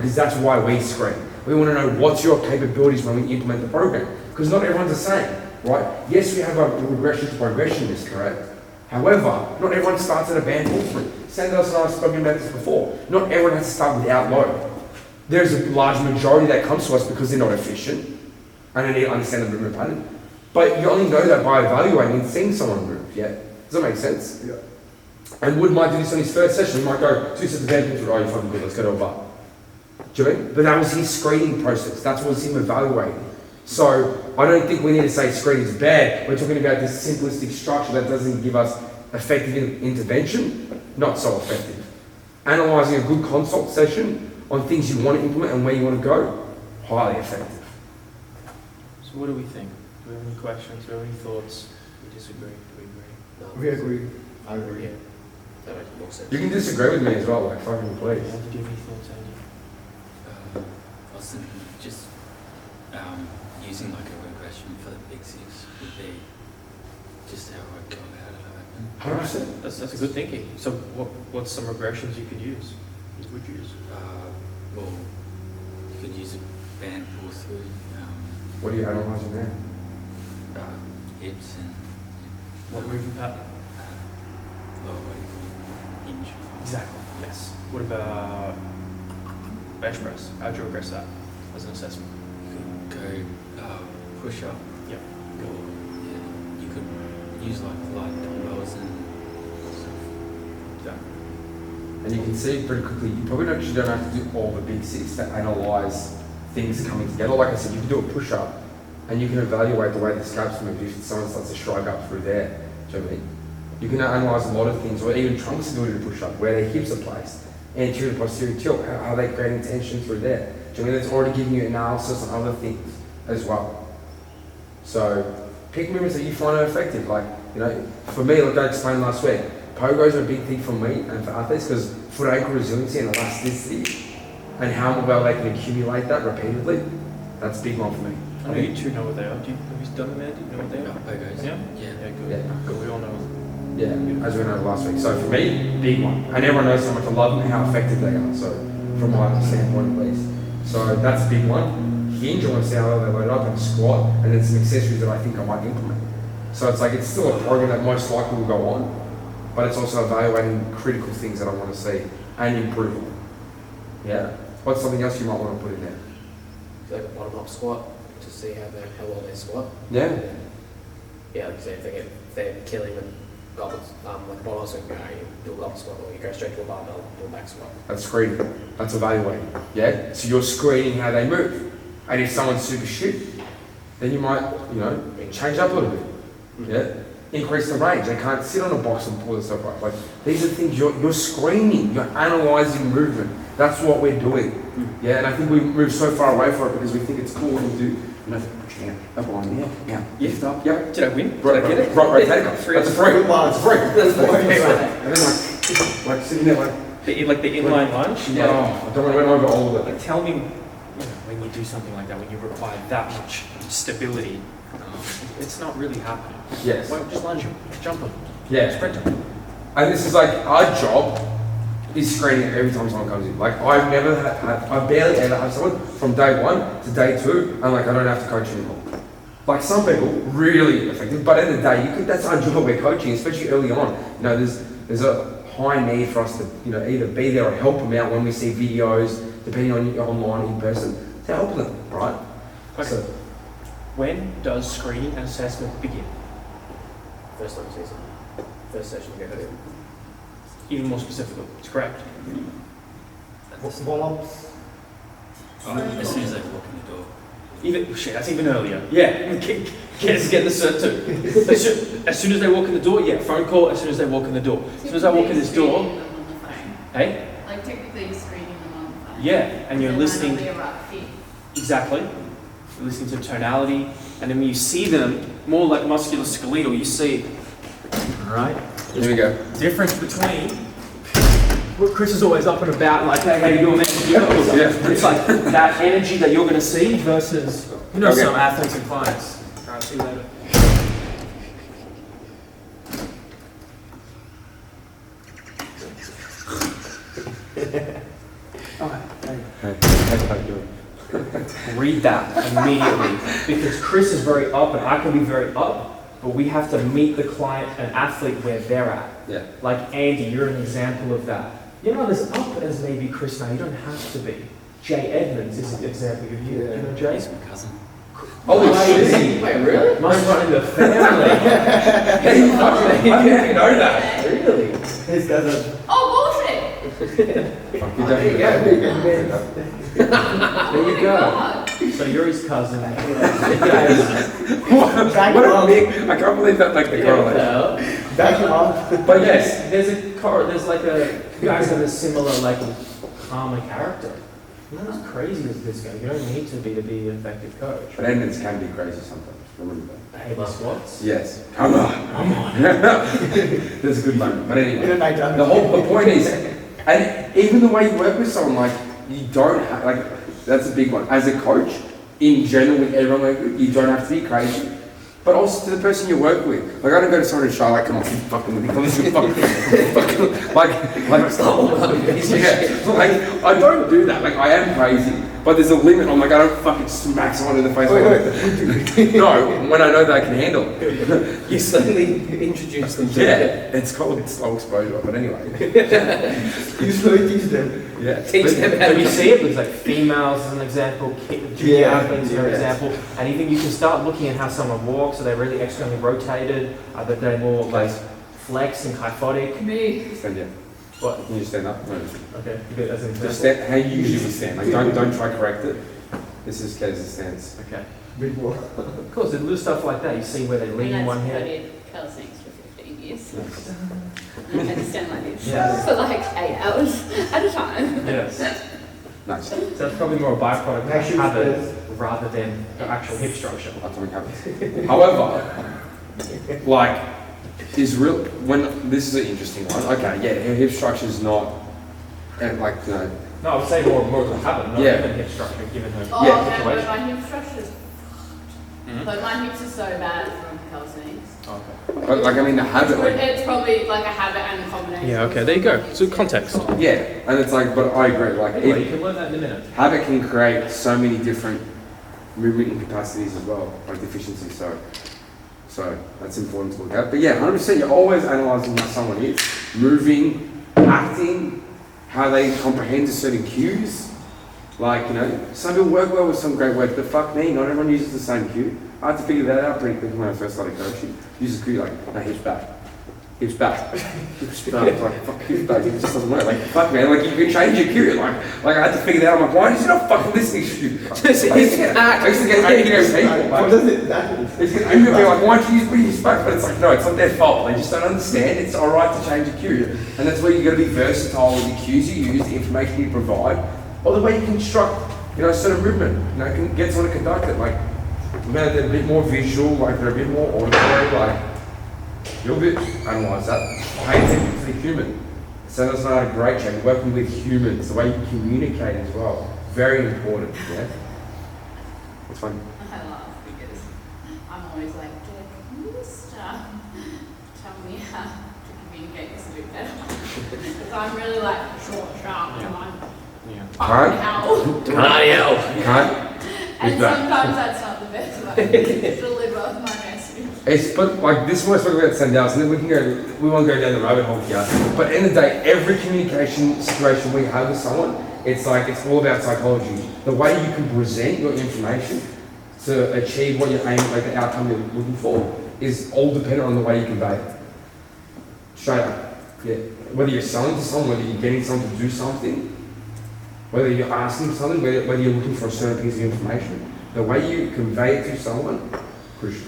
because that's why we screen. We want to know what's your capabilities when we implement the program, because not everyone's the same, right? Yes, we have a regression to progression list, correct? However, not everyone starts at a band 4-3. Sanders and I have spoken about this before. Not everyone has to start without load. There's a large majority that comes to us because they're not efficient and they need to understand the movement pattern. But you only know that by evaluating and seeing someone move, yeah? Does that make sense? Yeah. And Wood might do this on his first session. He might go 2 sets of band pulls, oh, you're fucking good, let's go to a bar. Do you know what I mean? But that was his screening process. That was him evaluating. So I don't think we need to say screening is bad. We're talking about this simplistic structure that doesn't give us effective intervention, not so effective. Analysing a good consult session on things you want to implement and where you want to go, highly effective. So what do we think? Do we have any questions? Do we have any thoughts? We disagree? Do we agree? No. We agree. I agree. Yeah. That makes more sense. You can disagree with me as well, like fucking please. Yeah, did you have any thoughts, Andy? I was thinking just using like a regression for the big six would be just how I'd go about it, I reckon. 100%. That's a good thinking. So what's some regressions you could use? You would use? Well, you could use a band pull through, What are you analysing there? hips and What movement pattern? lower body hinge. Exactly. Yes. What about bench press? How'd you regress that as an assessment? You could go push up. Yep. Or yeah, you could use like light dumbbells and stuff. Yeah. And you can see pretty quickly, you probably actually don't have to do all the big six to analyse things coming together. Like I said, you can do a push-up and you can evaluate the way the scapes move if someone starts to shrug up through there. Do you know what I mean? You can analyse a lot of things, or even Trunk's ability to push up, where their hips are placed, anterior to posterior tilt, how they creating tension through there. Do you know what I mean? It's already giving you analysis on other things as well. So pick movements that you find are effective. Like, you know, for me, like I explained last week, pogos are a big thing for me and for athletes because foot ankle resiliency and elasticity and how well they can accumulate that repeatedly, that's a big one for me. I know you two know what they are. Have you done them, Andy? Do you know what they are? Pogos. Yeah? Yeah. Yeah, good. Yeah. Good. We all know. Yeah, as we know last week. So for me, big one. And everyone knows how much I love them and how effective they are. So from my standpoint at least. So that's a big one. Hinge, I want to see how well they load up and squat, and then some accessories that I think I might implement. So it's like, it's still a program that most likely will go on, but it's also evaluating critical things that I want to see and improve on. Yeah. What's something else you might want to put in there? Like a bottom-up squat to see how well they squat. Yeah. Yeah, like you say, if they're killing and goblets, like bottom swing, you do a goblet squat, or you go straight to a barbell, do a back squat. That's screening. That's evaluating. Yeah? So you're screening how they move. And if someone's super shit, then you might, you know, change up a little bit. Yeah? Increase the range. They can't sit on a box and pull themselves up. Like, these are things you're screening, you're analysing movement. That's what we're doing. Yeah, and I think we move so far away from it because we think it's cool when you do, you know, put your hand up on there, yeah, lift up, yep. Did I win? Right, Did I get it? right, that's a free. That's a free. That's And then like sitting there like The inline lunge? yeah. Oh, I don't want to went over all of it. Like, tell me, you know, when you do something like that, when you require that much stability, it's not really happening. Yes. Well, just lunge them, jump them, Yeah. sprint them. And this is like our job is screening every time someone comes in. Like I've never I barely ever have someone from day 1 to day 2 and like I don't have to coach anymore. Like some people really effective, but at the end of the day, that's our job. We're coaching, especially early on. You know, there's a high need for us to, you know, either be there or help them out when we see videos, depending on online, in person, to help them, right? Okay. So, When does screening and assessment begin? First time season. First session you go to. Even more specifically, it's correct. Warm-ups. As soon as they walk in the door. Even shit, that's even earlier. Yeah, kids get the cert too. As soon as they walk in the door, yeah, phone call. As soon as they walk in the door. As soon as I walk in this door, hey, like technically you're screening them on the phone. yeah, and you're They might listening. not be a right fit. Exactly. You're listening to tonality, and then when you see them, more like musculoskeletal, you see. All right. here we go. Difference between what Chris is always up and about, like, hey, how you doing, man? Yeah. It's like that energy that you're going to see versus, you know, Okay. some athletes and clients. All right, see you later. All right, hey. Hey. Read that immediately, because Chris is very up and I can be very up, but we have to meet the client and athlete where they're at. Yeah. Like Andy, you're an example of that. You're not as up as maybe Chris now, you don't have to be. Jay Edmonds is an example of you. Yeah. You know Jay? He's my cousin. Holy shit! Wait, really? Must run in the family. How do you fucking know that? Really? His cousin. Oh, bullshit! Fuck, you don't even know. There you go. God. So you're his cousin. What a big, I can't believe that, like, the correlation. Back off. But yes, There's like a guys have a similar like calmer character. You're not as crazy as this guy. You don't need to be an effective coach. but Edmonds can be crazy sometimes, remember that. Heavy squats. Yes. Come on. That's a good moment. But In a anyway, night time. the point is, and even the way you work with someone, like, you don't have, like, that's a big one. As a coach, in general, with everyone, like, you don't have to be crazy. But also to the person you work with. Like, I don't go to someone and show, like, come on, you fucking with me, come on, you fucking, like, yeah, like, I don't do that. Like, I am crazy, but there's a limit. I'm like, I don't fucking smack someone in the face. No, when I know that I can handle it. You slowly introduce them to Yeah, it. it's called slow exposure, but anyway. You slowly teach them. Yeah. Teach them how So to you see it, there's like females as an example, junior Yeah, athletes as an yeah. example, and even you can start looking at how someone walks. Are they really externally rotated? Are they more like flex and kyphotic? Me. Stand down. What? Can you stand up? No. Okay, good, as an example. Just stand, how you usually stand. Like, don't try to correct it. This is Kaz's stance. Okay. Big wall. Of course, there's little stuff like that. You see where they lean one I hand. studied calisthenics for 15 years. Nice. And I had to stand like this Yeah. for like 8 hours at a time. Yes. Nice. So that's probably more a byproduct of Actually, habit rather than the actual hip structure. Atomic habits. However, like, is real, when, this is an interesting one. Okay, yeah, her hip structure is not, like, you know, No, I would say more of a habit, not Yeah. even hip structure, given her Oh, Yeah. okay, but situation. my hip structure is Mhm. like my hips are so bad from calisthenics. Okay. but, like, I mean, the habit, like, It's probably like a habit and a combination. Yeah, okay, there you go. So context. yeah, and it's like, but I agree, like, Anyway, it, you can learn that in a minute. habit can create so many different movement incapacities as well, like deficiencies, so that's important to look at. But yeah, 100%, you're always analysing how someone is, moving, acting, how they comprehend to certain cues. Like, you know, some people work well with some great work, but fuck me, not everyone uses the same cue. I had to figure that out pretty quickly when I first started coaching. Use a cue like, no, hips back. Hips back. Hips back. Like, fuck, hips back. It just doesn't work. Like, fuck, man. Like, you can change your cue. Like I had to figure that out. I'm like, why is he not fucking listening to you? Just hips back. I used to get angry at people. What Like, does it exactly? they get angry at me, like, why don't you use what hips back? But it's like, no, it's not their fault. They just don't understand. It's alright to change a cue. And that's where you got to be versatile with the cues you use, the information you provide, or the way you construct, you know, certain movement. You know, can get someone to conduct it. Like, we're going to do a bit more visual, like they're a bit more auditory, like, you'll be, analyse that, pay attention to the human. So that's not a great check, working with humans, the way you communicate as well, very important, yeah? It's fun. I laugh because I'm always like, can you just tell me how to communicate this a bit better? Because I'm really like short, sharp, and I'm Can't? owl. Can't? And Who's that? sometimes that's not the best way to deliver my message. It's, but like this one, spoke about Sandals, and then we won't go down the rabbit hole here. But at the end of the day, every communication situation we have with someone, it's like, it's all about psychology. The way you can present your information to achieve what you're aiming, like the outcome you're looking for, is all dependent on the way you convey it. Straight up. Yeah. Whether you're selling to someone, whether you're getting someone to do something, whether you're asking something, whether you're looking for a certain piece of information, the way you convey it to someone, crucial.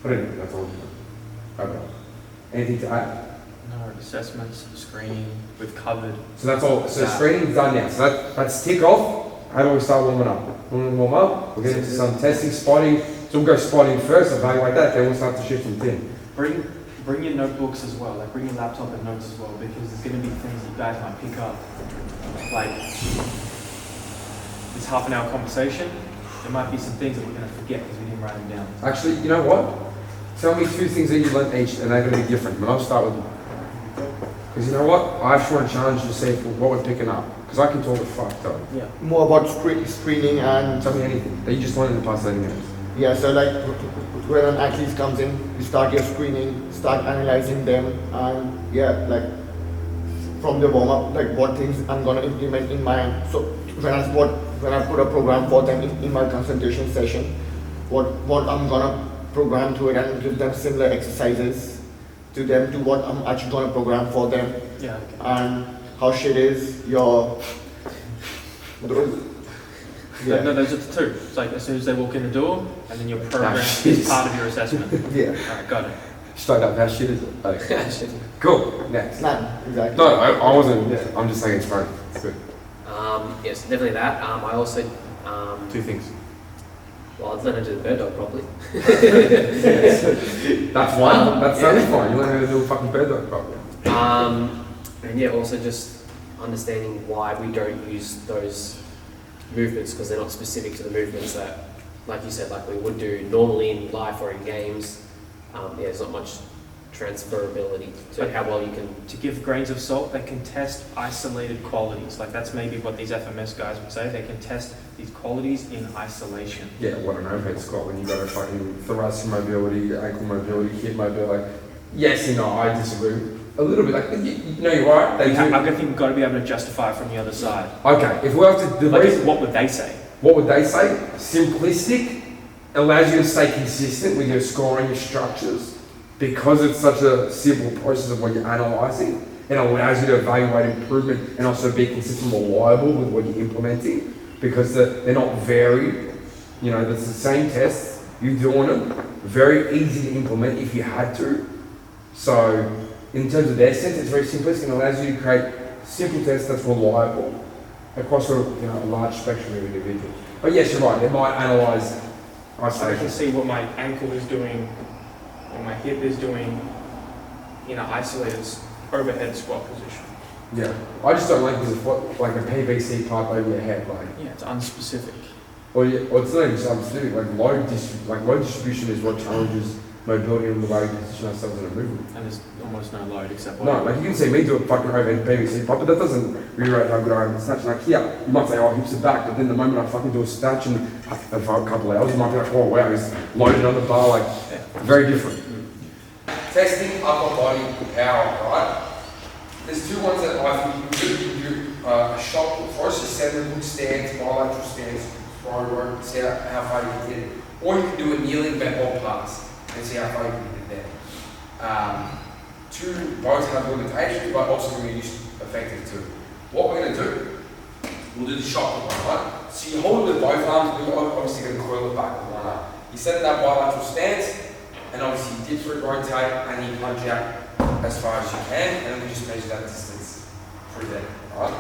But anyway, that's all. Okay. Anything to add? No, assessments, screening, we've covered. So that's all. So screening's done now. So that's tick off. How do we start warming up? Warm up. We'll get into some testing, spotting. So we'll go spotting first, evaluate that, then we'll start to shift from thin. Bring your notebooks as well, like bring your laptop and notes as well, because there's going to be things that you guys might pick up. Like this half an hour conversation, there might be some things that we're going to forget because we didn't write them down. Actually, you know what? Tell me 2 things that you learned each, and they're going to be different. But I'll start with, Because you know what? I just want to challenge you to see what we're picking up. Because I can talk a fuck ton. Yeah. More about screening and Tell me anything that you just learned in the past 30 minutes. yeah. So like when an athlete comes in, you start your screening, start analyzing them, and yeah, like from the warm up, like what things I'm gonna implement in my. So when I put a program for them in my consultation session, what I'm gonna program to it and give them similar exercises to them to what I'm actually gonna program for them. Yeah. Okay. And how shit is your No, those are the two. It's like as soon as they walk in the door, and then your program shit. is part of your assessment. yeah. Alright, got it. Straight up, how shit is it? Okay. Cool, next. Nah, exactly. No, I wasn't, I'm just saying it's fun. It's good. Yes, definitely that. I also, Two things. well, I'd learn how to do the bird dog properly. That's one. That's fine. You learn how to do a fucking bird dog properly. And yeah, also just understanding why we don't use those movements because they're not specific to the movements that, like you said, like we would do normally in life or in games. There's not much transferability to how well you can. To give grains of salt, they can test isolated qualities. Like that's maybe what these FMS guys would say. They can test these qualities in isolation. Yeah, what an overhead squat when you got a fucking thoracic mobility, ankle mobility, hip mobility. Like, yes and no, I disagree. A little bit, like, you know, you're right. They do. I think you've got to be able to justify it from the other side. Okay, if we have to, the Like, reason, what would they say? what would they say? Simplistic, allows you to stay consistent with your scoring, your structures, because it's such a simple process of what you're analysing. It allows you to evaluate improvement and also be consistent, reliable with what you're implementing, because they're not varied. You know, it's the same tests, you're doing them, very easy to implement if you had to. So, in terms of their sense, it's very simplistic and allows you to create simple tests that's reliable across a large spectrum of individuals. But yes, you're right, they might analyse I can isolation. see what my ankle is doing, what my hip is doing in an isolated overhead squat position. Yeah, I just don't like this, like a PVC pipe over your head, like, Yeah, it's unspecific. or it's not even something specific, like load distribution is what challenges mobility and the way we position ourselves in a movement. And there's almost no load except No, like you can see me do a fucking overhead PVC pipe, but that doesn't rewrite how good I am at snatching. Like here, you might say, oh, hips are back, but then the moment I fucking do a snatch and for a couple of hours, you might be like, oh wow, he's loaded on the bar, like, very different. Testing upper body power, right? There's two ones that I think you can do a shot put for us, just set a good stance, bilateral stance, throw rope, see how far you can get it. Or you can do a kneeling bent or pass and see how far you can get it there. Both have limitations, but also can be used effective too. What we're going to do, we'll do the shot put one, right? So you hold it with both arms, we're obviously going to coil it back with one arm. You set it in that bilateral stance, and obviously you dip through, rotate, and you punch out as far as you can, and then we just measure that distance through there, alright?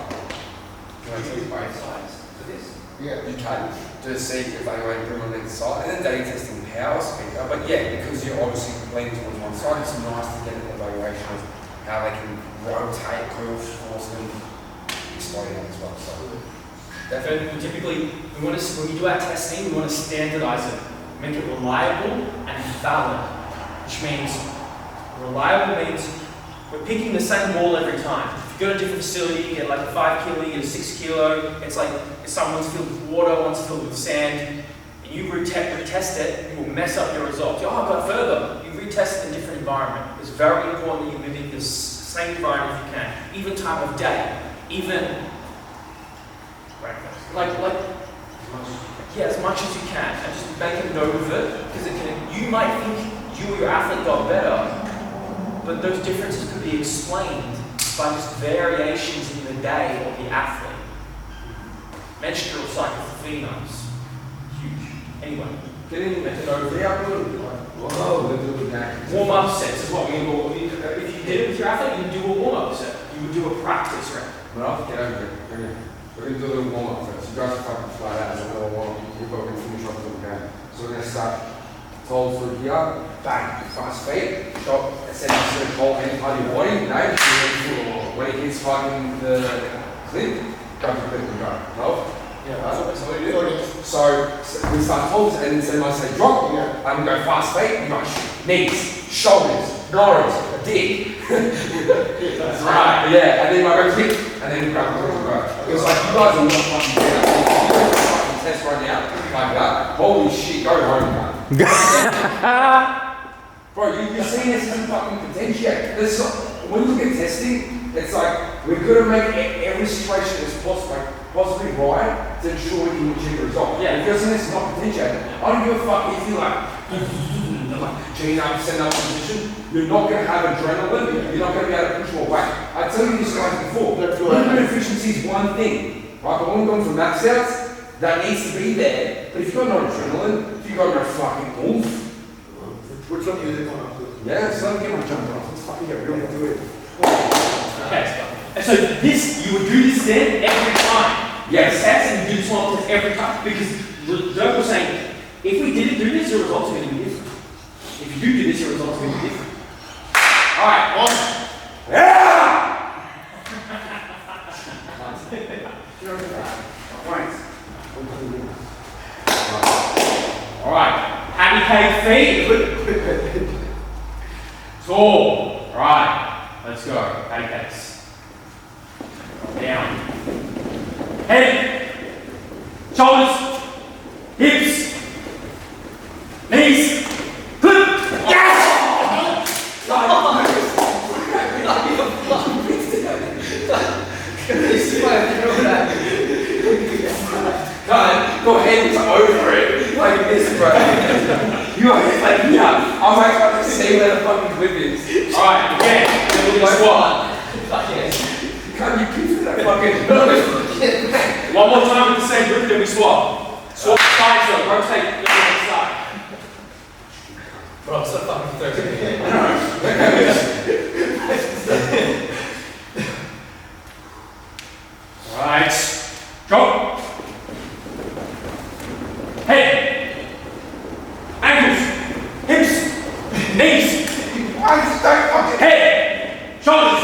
You want to use both sides for this? Yeah. You can, to see if they won't bring on either side, and then day testing power speaker, but yeah, because you're obviously leaning towards one side, it's nice to get an evaluation of how they can rotate, coil, force, and explode out as well, so. So typically, when we do our testing, we want to standardize it, make it reliable and valid, which means reliable means we're picking the same wall every time. If you go to a different facility, you get like a 5 kilo, you get a 6 kilo, it's like someone's filled with water, one's filled with sand, and you retest it, you will mess up your results. Oh, I've got further. You retest it in a different environment. It's very important that you mimic the same environment if you can, even time of day, even as much as you can, and just make a note of it, because you might think you or your athlete got better, but those differences could be explained by just variations in the day of the athlete. Menstrual cycle for females, huge. Anyway, Get in, make a note of it, yeah, whoa, let's do it now. warm-up sets is what we do. If you did it with your athlete, you would do a warm-up set. You would do a practice round. Well, get over it. Okay. We're going to do a little warm up first. You guys are fucking flat out. So we're going to finish off the little game. So we're going to start told through here. Bang. Fast feet. Shot. Essentially hold any part of your body. No. When it hits fucking the clip, go for the clip and go. No? Yeah. Right? That's what we do. So we start holds and then I say drop. And we go fast feet. You go knees, shoulders, nose, a dick. That's right. Yeah, and then I go click, and then grab the right. It was like, you guys are not fucking doing that. If you do a fucking test right now, like that, holy shit, go home, man. Bro, you're seeing this as a fucking potentiate. When you look at testing, it's like, we've got to make every situation as possibly right to ensure we can achieve the result. Yeah. If you're saying it's not potentiated, I don't give a fuck if you like gene up, send up position, you're not going to have adrenaline, you're not going to be able to push more weight. I tell you this guys before, movement efficiency is one thing, right? But when we're going from max outs, that needs to be there. But if you've got no adrenaline, if you've got no fucking oomph, Put some music on after. yeah, so let me get my jump off. Let's fucking get real into it. Okay. And so this, you would do this then every time. Yes. Test and you do this one test every time. Because Doug was saying, if we didn't do this, your results are going to be different. If you do this, your results are going to be different. Alright, on. Yeah! Alright. Happy cake feet. Tall. Alright. Let's go. Pancakes. Down. Head. Shoulders. Hips. Knees. Flip. Yes! God, go ahead, it's over it. Like this, bro. You are like, yeah. I'm like, I can see where the fucking clip is. Alright, again. Then we'll do squat. Can't you keep that fucking One more time with the same grip, then we swap. Swap sides though, rotate to the other side. Bro, I'm so fucking thirsty. Right. Go. Head. Ankles. Hips. Knees. Head. Shoulders.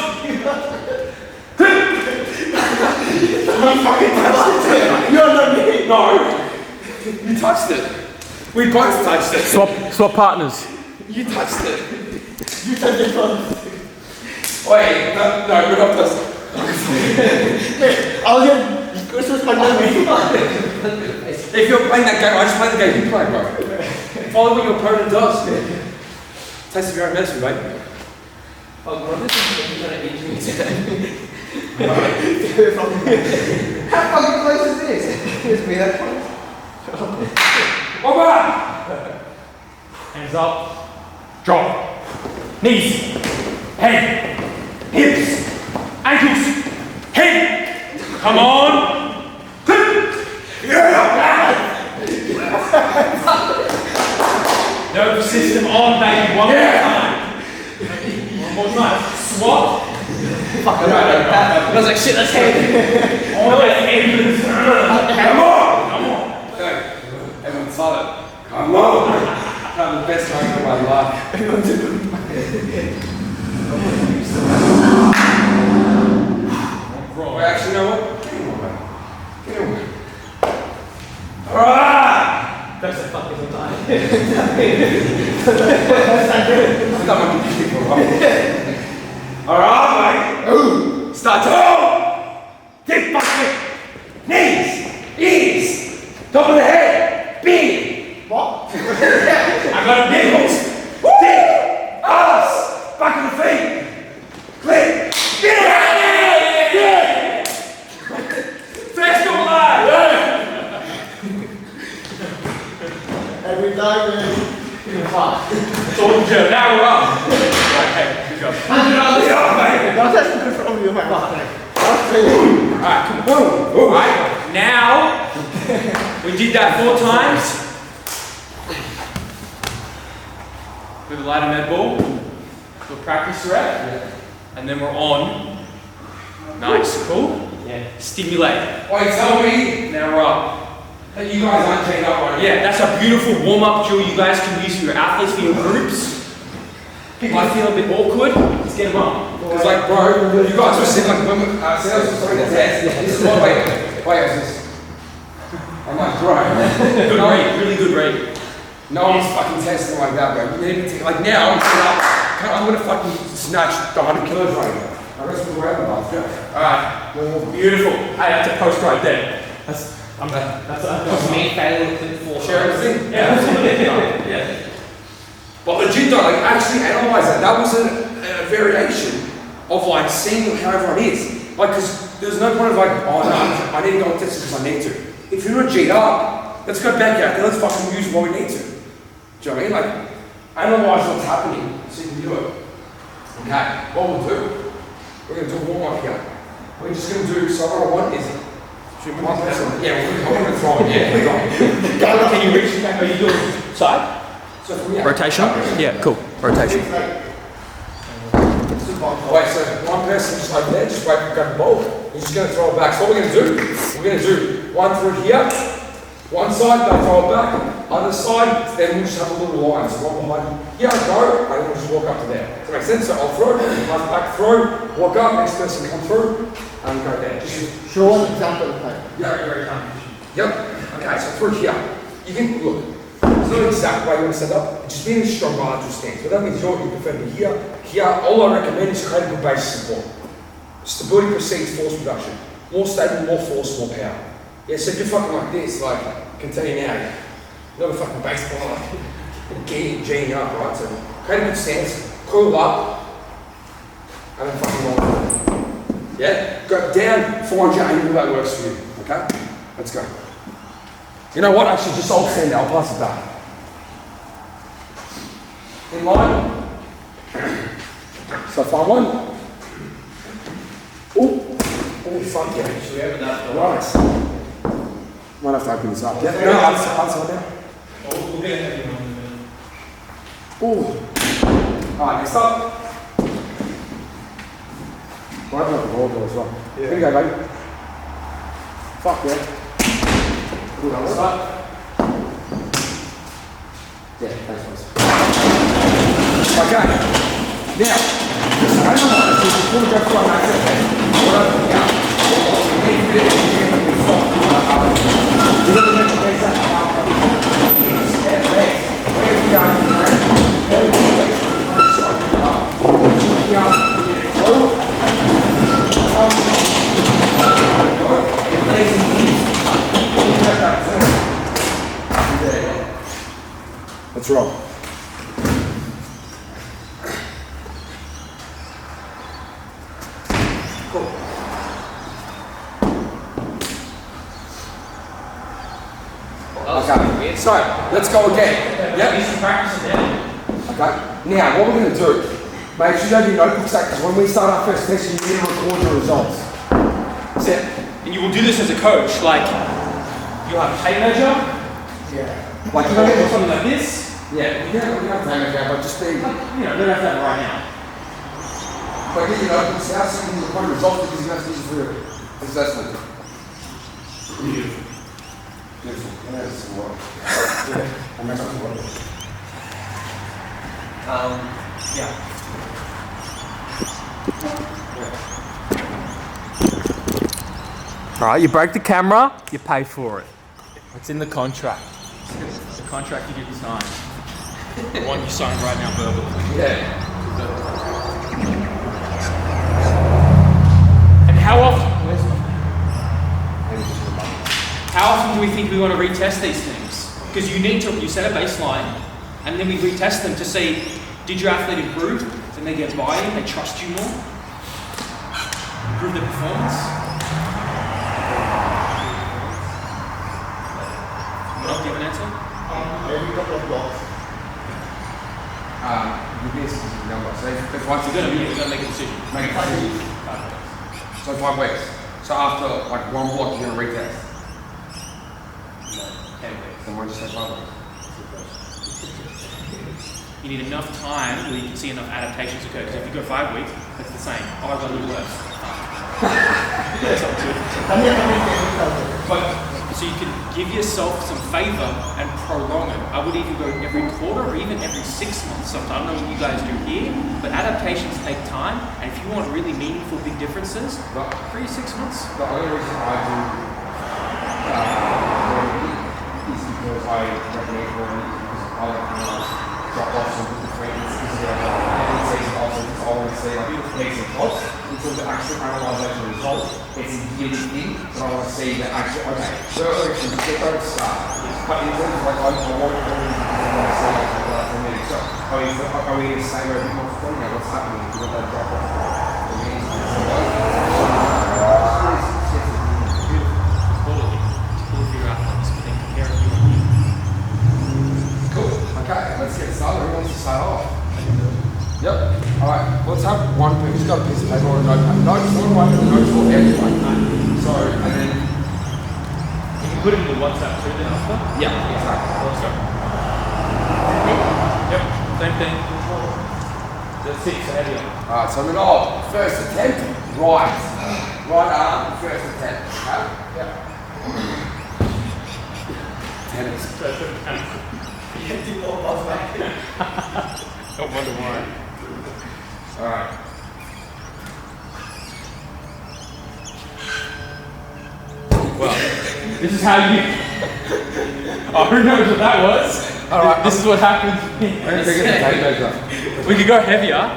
You're not me. No. You touched it. We both touched it. Swap partners. You touched it. You touched it first. Wait, no, we're not first. I'll get Christmas under me. If you're playing that game, I just play the game you play, bro. Follow what your opponent does. Taste of your own medicine, mate. Oh, bro, this is going to injure me today. How fucking close is this? It's me that close. Over! Hands up. Drop. Knees. Head. Hips. Ankles. Head. Come on. Nervous system on, baby. One more time. One more time. Swap. I was like, shit, that's heavy. On the head. Come on! Come on! Okay. Everyone's silent. Come on! Have the best time of my life. Wait, actually, you know what? Get away. Alright! That's a fucking time. I'm done with you for a while. Alright, mate. Start to deep bucket. Knees. Ears. Top of the head. Big. What? I got a nipples. Dick. Ass. Back of the feet. Click. Yeah! First go live. Every time, man. Told you. Now we're up. Okay, good job. That's good from you, man. Alright, come on. Alright, now we did that 4 times with the ladder med ball. We'll practice rep, and then we're on. Nice, cool? Yeah. Stimulate. Wait, tell me Now we're up. that you guys aren't chained up right now. Yeah, that's a beautiful warm-up drill you guys can use for your athletes, for your groups. People might feel a bit awkward. Let's get them up. Because like, bro, you guys were sitting like, when Saad was starting the test, this is what, wait, I'm like, bro. Good rate, really good rate. No one's fucking testing like that, bro. You need to, like now, I'm set up, I'm gonna fucking snatch the 100 kilos right now. I got some weight on the Alright, beautiful. Hey, that's a post right there. That's me failing for Share everything? Yeah, absolutely. Yeah. But legit though, like actually analyze that. That was a variation of like seeing how everyone is. Like, because there's no point of like, oh no, I need to go and test it because I need to. If you're not G'd up, let's go back out there, let's fucking use what we need to. Do you know what I mean? Like, analyze what's happening so you can do it. Okay, what we'll do, we're going to do a warm up here. We're just going to do, so what I want is, one person, yeah, I'm going to throw it, yeah, Can you reach? Are you doing side? so from here. Rotation? Yeah, cool. Rotation. Wait, so one person just over there, just wait for grab the ball. We're just going to throw it back. So what we're going to do, we're going to do one through here, one side, they'll throw it back, other side, then we'll just have a little line. So one behind, here I go, and then we'll just walk up to there. Does that make sense? So I'll throw, pass back, throw, walk up, next person come through, and go there. Just Show an example. Like, Yep. Okay, so through here, you can, look, there's no exact way you want to set up, just be in a strong bilateral stance. But that means you prefer to be here, all I recommend is create a good base support. Stability precedes force production. More stable, more force, more power. Yeah, so if you're fucking like this, like, I can tell you now, you're not a fucking baseball, like, G'ing up, right? So create a good stance, coil up, and then fucking roll. Yeah? Go down 400 angle, that works for you. Okay? Let's go. You know what? Actually, just hold stand there. I'll pass it back. In line. So find one. Oh, fuck yeah. Should we have that? Nice. Might have to open this up. Yeah. No, answer now. We'll get it in a minute. Oh. Alright, next up. Might have the ball as well. Yeah. Here you go, baby. Fuck yeah. Good on this side. Yeah, thanks, boys. Okay. Now, I don't know if you want to go for an accent. What I think now, you need to do is you need to stop. You don't have to make that step back. Where we are in the ground. Very good. Let's roll. Cool. Okay, so let's go again. Yep. You should practice it then. Okay. Now, what we're going to do, make sure you have your notebooks out, because when we start our first session, you need to record your results. Set. And you will do this as a coach, like you'll have a tape measure, Yeah. like you know, something like this. Yeah, we don't have time again, but just be, You know, don't have that right now. but get your notebooks out so you can record your results, because you have to use it for your assessment. Beautiful. Beautiful. Yeah, that's some work. Yeah. I'm actually working. Yeah. All right, you break the camera, you pay for it. It's in the contract. It's the contract you didn't sign. The one you signed right now verbally. Yeah. And how often do we think we want to retest these things? Because you set a baseline, and then we retest them to see, did your athlete improve? Then they get buy-in, they trust you more, improve their performance. Not give an answer? every couple of blocks. You get a specific number. So if once You're gonna make a decision. make a decision. So 5 weeks. So after like one block, you're gonna retest. 10 weeks. Then why just say 5 weeks? You need enough time where you can see enough adaptations occur. Because if you go 5 weeks, it's the same. Oh, I've got to do less. That's not good. But so you can give yourself some favor and prolong it. I would even go every quarter or even every 6 months sometimes. I don't know what you guys do here, but adaptations take time. And if you want really meaningful big differences, 3-6 months. The only reason I do is because I recommend because I like to drop off some until the actual analysation result. It's a yearly thing, but I want to see that actual, okay, so don't start. But in terms of like, I want to see like for me. So, are we in the same way with multiple? Now, what's happening? Do you want that drop off? Cool. Okay, let's get started. Who wants to start off? Yep. Alright, let's have one person who's got a piece of paper or a notepad. Notes, one of the notes for everyone. So, and then. You can put it in the WhatsApp too then after? Yeah, exactly. Let's go. Yep, same thing. The 6 ahead of you. Alright, so I'm in all. First attempt, right. Right arm, first attempt. Okay? Yep. Tennis. Don't wonder why. Alright. Well, this is how you. Oh, who knows what that was? Alright. This is what happens. We could go heavier.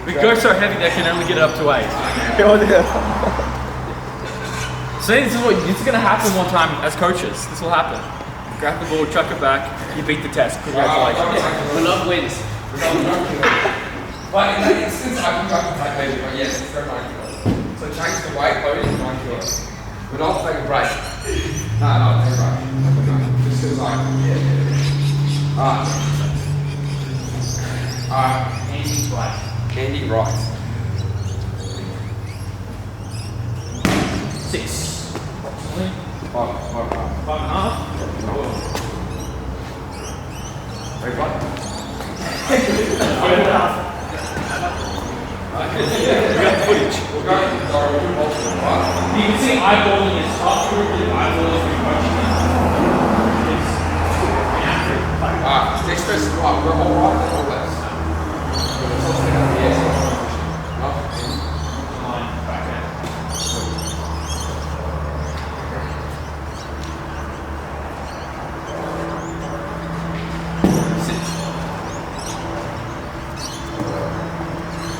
We could go so heavy they can only get up to 8. See, this is going to happen one time as coaches. This will happen. Grab the ball, chuck it back, you beat the test. Congratulations. Enough wins. But in that instance, I can take maybe, but yes, it's very 9 kilos. So change the weight loading to 9 kilos. But I'll take a break. No, take a break. Just because Alright. Andy's right. Andy right. 6. 5. 5.5. Very fun. We got footage. We'll go multiple parts. You can see eyeballing is tough. Really eyeballing is coaching. It's inaccurate. Next person, right, we're all right or all left? Yes. No? Line back there.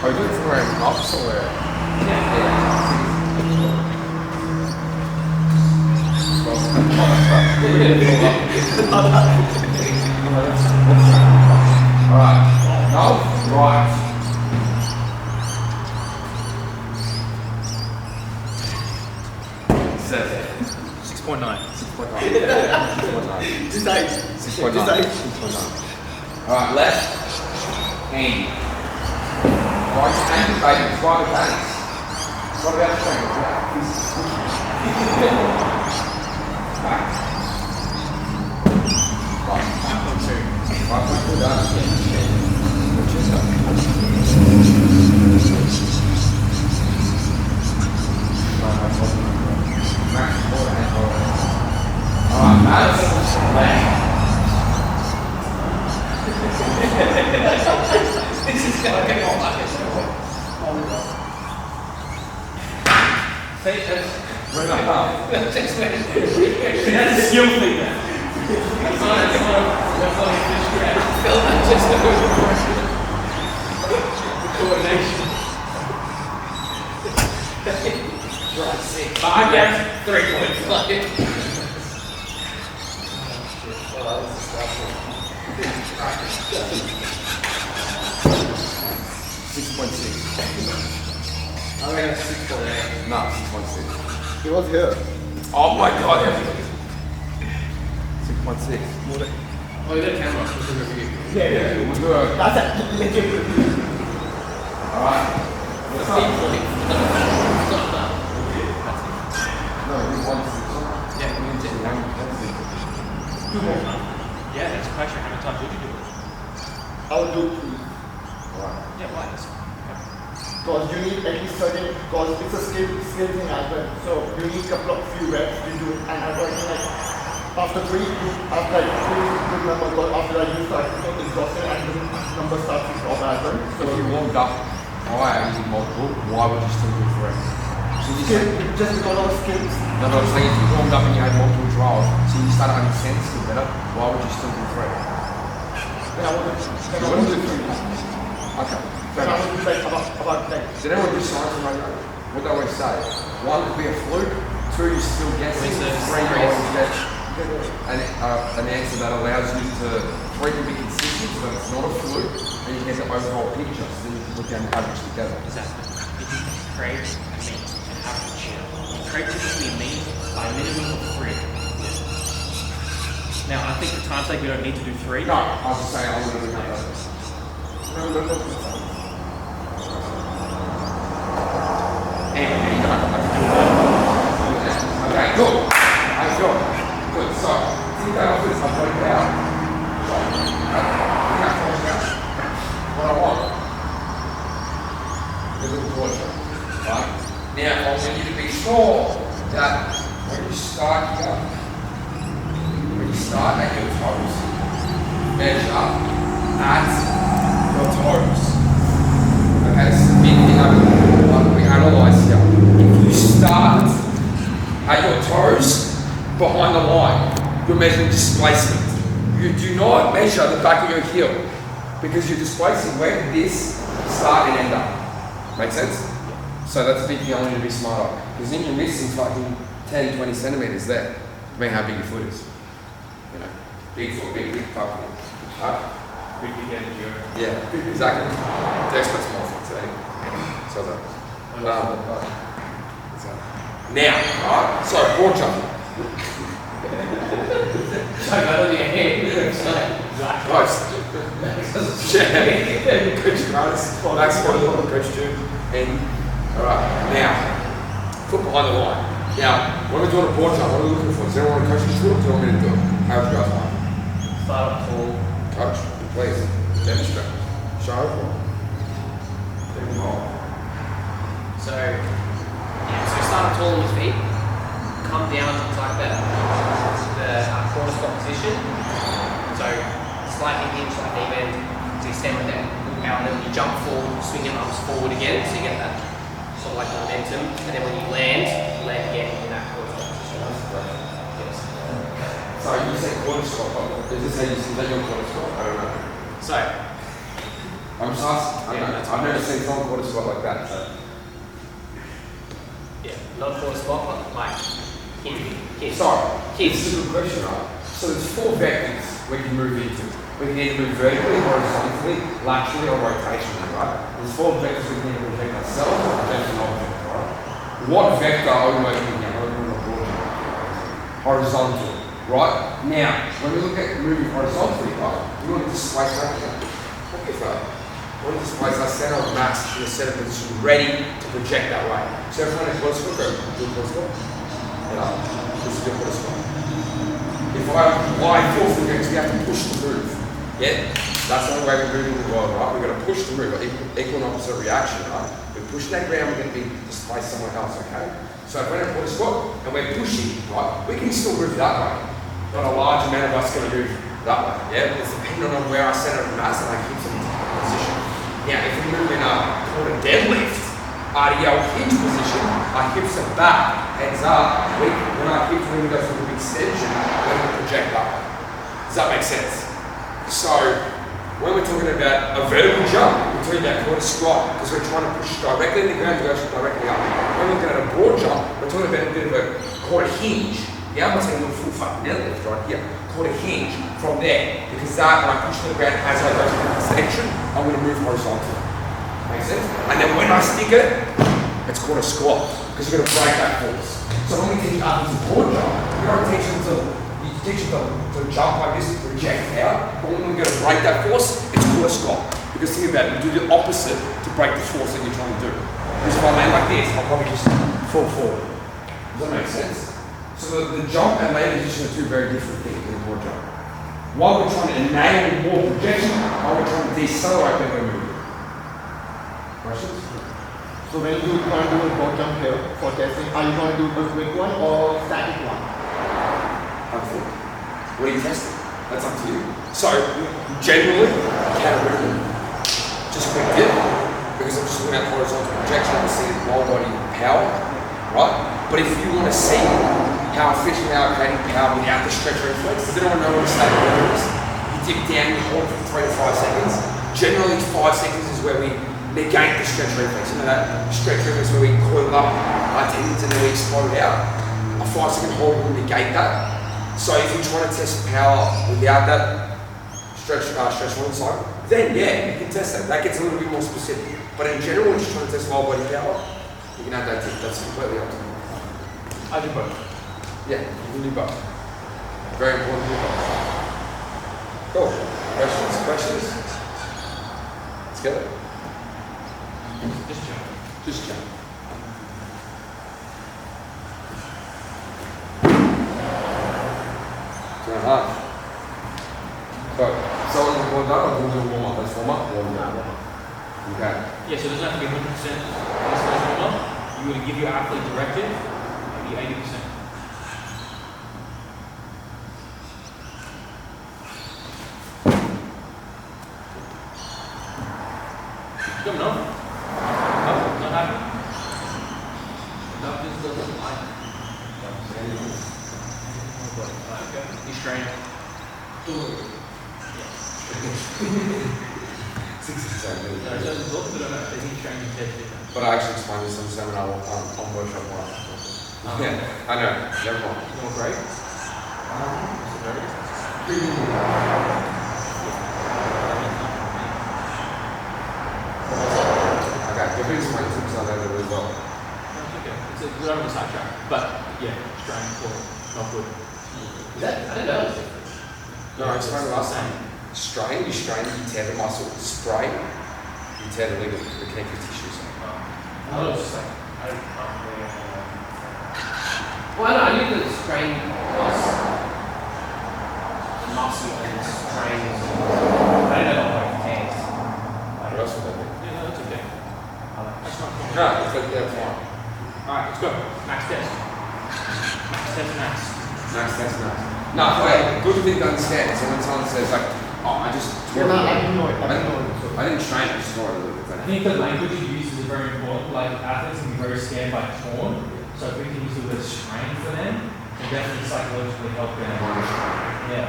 Are you doing it somewhere in office or where? Alright. No? Right. 7. 6.9. 6.9. 6.9. Alright, left. Hand. Right hand, baby. Right with hands. What about the strength? Back. Right. 5.2. 5.2 done. Max, forward hand, forward. Alright, Max. Left. This is going to go on. Right up. That's a skill thing then. That's not a fish grab. Just Coordination. right, 6. 5 games, 6.6. I mean, 6.8. No, 6.6. He was here. Oh my god, 6.6. Oh, you got a camera. So we can review. Yeah, we'll do it. That's a legit. Alright. What's the point? No, we want to. Yeah, we can take it. 2 more time. Yeah, that's a question. How many times would you do it? I'll do 3. Yeah, why? That's Because you need at least certain, because it's a skill thing as well. So you need few reps to do it. And I was like, after 3, after like 3 good number, because after that you start to get exhausted and the number starts to drop as well. So if you warmed up higher using multiple, why would you still do 3? So you skill, say, just because of skills. no, but I'm saying if you warmed up and you had multiple trials, so you started understanding skill better, why would you still do 3? then I want to do three. Okay. Then I want to do like about like. Did anyone do science like that? What they always say? One could be a fluke, two you're still guessing, three you always get an answer that allows you to, three can be consistent, so it's not a fluke, and you get the overall picture, so then you can put down the average together. Exactly. If you create a mean, an average here, you create typically a mean by a minimum of 3. Now, I think for time's sake, we don't need to do 3. No, I was just saying I wouldn't have done that. No. Anyway, you don't. Okay, cool. How's it going? Good. So, see that off this, I'll put it out. What I want is a little torture. Right? Now, I want you to be sure that when you start here, when you start at your toes, measure at your toes. Okay, this is the big thing we analyse here. If you start at your toes behind the line, you're measuring displacement. You do not measure the back of your heel because you're displacing where did this start and end up. Make sense? So that's a big thing I want you to be smart of. Because then you're missing fucking 10, 20 centimetres there, depending how big your foot is. You know, big foot, big fucking. Big and your. Yeah, exactly. The expert's more foot today. So that. Now, alright, so broad jump. So I got on your head. Close. Yeah. Coach Curtis. Max Waterloo, Coach June. And, alright, now, foot behind the line. Now, when we're doing a broad jump, what are we looking for? Does anyone want to coach me through it? Do you want me to do it? How would you guys like? Start up tall. Coach, please, demonstrate. Show it. So, yeah, so start up tall on your feet, come down to like the quarter squat position. So, slightly hinge, like knee bend, to extend with that power, and then when you jump forward, swing your arms forward again, so you get that sort of like momentum, and then when you land again in that quarter squat position. Yes. So you say quarter squat, is this how you see that your quarter squat? I don't know. So, I'm just asking, I've never seen someone quarter squat like that, so. yeah, not quarter squat, but like hinge. Sorry, Hinge. this is a good question, right? So there's 4 vectors we can move into. We can either move vertically, horizontally, laterally, or rotationally, right? There's 4 vectors we can either project ourselves or project an object, right? What vector are we working again? What are we doing a broad jump? Horizontal, right? Now, when we look at moving horizontally, right, we want to displace that here. Look at that. We want to displace our center of mass in a center position ready to project that way. So everyone in quarter squat, go do a quarter squat. Get up. This is your quarter squat. If I lie forward against, we have to push the move. Yeah? That's the only way we're moving the world, right? We're going to push the move, equal and opposite reaction, right? We're pushing that ground, we're going to be displaced somewhere else, okay? So if we're in a quarter squat and we're pushing, right, we can still move that way. Not a large amount of us going to move that way, yeah? It's dependent on where our center of mass and our hips are in position. Now, if we move in a quarter deadlift, RDL hinge position, our hips are back, heads up. When our hips, when we go through the extension, we're going to project up. Does that make sense? So, when we're talking about a vertical jump, we're talking about quarter squat, because we're trying to push directly in the ground to go directly up. When we're looking at a broad jump, we're talking about a bit of a quarter hinge. Yeah, I'm not saying a full fucking deadlift right here. Quarter hinge from there, because that, when I push to the ground as I go to the extension, I'm going to move horizontally. Make sense? And then when I stick it, it's called a squat, because you're going to break that force. So when we teach athletes a broad jump, we don't teach them to jump like this, to project out, but when we're going to break that force, it's called a squat. Because think about it, you do the opposite to break the force that you're trying to do. Because if I land like this, I'll probably just fall forward. Does that make sense? So the jump and land position are 2 very different things in a broad jump. While we're trying to enable more projection, while we're trying to decelerate when we're moving. Questions? So when you want to do a broad jump here for testing, are you going to do a quick one or static one? What are you testing? That's up to you. So, generally, counter-movement. Just a quick dip, because I'm just looking at horizontal projection, I'm seeing whole body power, right? But if you want to see how efficient we are creating power without the stretch reflex, does anyone know what a static movement is? You dip down, you hold for 3 to 5 seconds. Generally 5 seconds is where we negate the stretch reflex. You know that stretch reflex where we coil up our tendons and then we explode out. A 5-second hold will negate that. So if you're trying to test power without that stretch hold cycle, then yeah, you can test that. That gets a little bit more specific. But in general, when you're just trying to test lower body power, you can add that tip. That's completely up to you. I do both. Yeah, you can do both. Very important to do both. Cool. Questions? Let's go. Just jump. Just jump. Two and a half. So someone's going down or we'll do a warm up? Let's warm up. Okay. Yeah, so it doesn't have to be 100% this guy's warm up. You would give your athlete directive, maybe 80%. Good enough. No, not happy. No, this doesn't like. Okay. You strain. 60%. No, it doesn't look good enough. They need training to test it. But I actually explained this on seminar on workshop one. Yeah, I know. Never mind. You want break? Okay, you're being explained to on that as well. That's okay. It's a good on the sidetrack. But yeah, strain for not good. Is that, I don't know. No, I explained last time. Strain, you tear the muscle. Sprain, you tear the ligament, the connective tissues. I was just like, I don't really Well, I knew that strain was muscle and strain was. I don't know what it takes. What else would that be? Yeah, no, that's okay. That's not common. No, it's like, yeah, fine. Alright, let's go. Max test. Max. No, wait, good thing to understand. So when someone says like, oh, I just Yeah, no, I didn't know it. I didn't train, I just know it a little bit. I think the language you use is very important. Like athletes can be very scared by torn, so if we can use the word strain for them, it definitely psychologically help them. Yeah.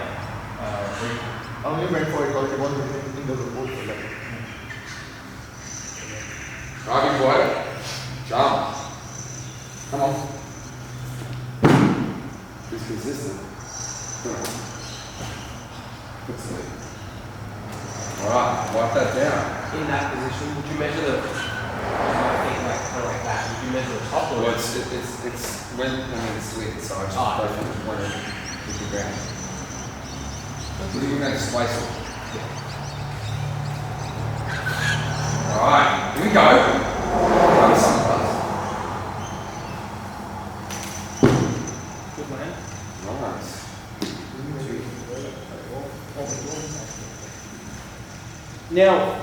I only went for it because it wasn't in the report. So like, Right, be quiet. Jump. Come on. It's consistent. Come on. Good sleep. Alright, wipe that down. In that position, would you measure the thing like kind of like that? Would you measure the top or Well, it's when it's slid, so I just go from the point of the ground. What are you going to displace it? Alright, here we go. Good man. Nice. Now,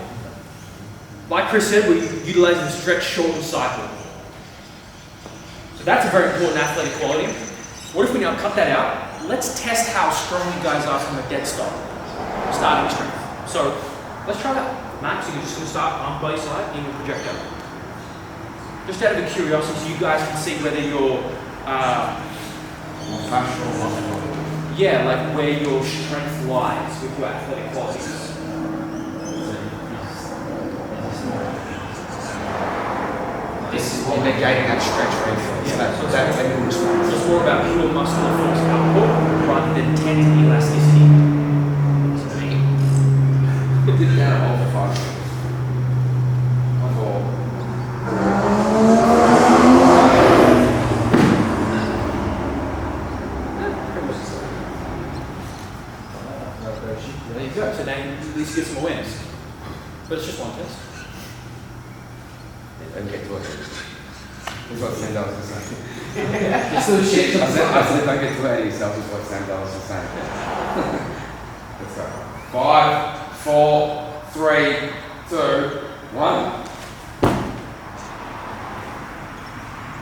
like Chris said, we utilize the stretch shorten cycle. So that's a very important athletic quality. What if we now cut that out? Let's test how strong you guys are from a dead stop, starting strength. So let's try that. Max, you're just going to start arm by side in your projector. Just out of curiosity, so you guys can see whether you're, yeah, like where your strength lies with your athletic qualities. This is negating that stretch reflex. Yeah, so That's a good response. So it's more about pure muscular force output rather than tendon elasticity. To me. It did down all for 5 seconds. One ball. There you go. So now you at least get some awareness. But it's just one test. And get to it. We've got $10 the same. It's still shit. I said if I get to 80, so we've got $10 the same. Let's go. 5, 4, 3, 2, 1.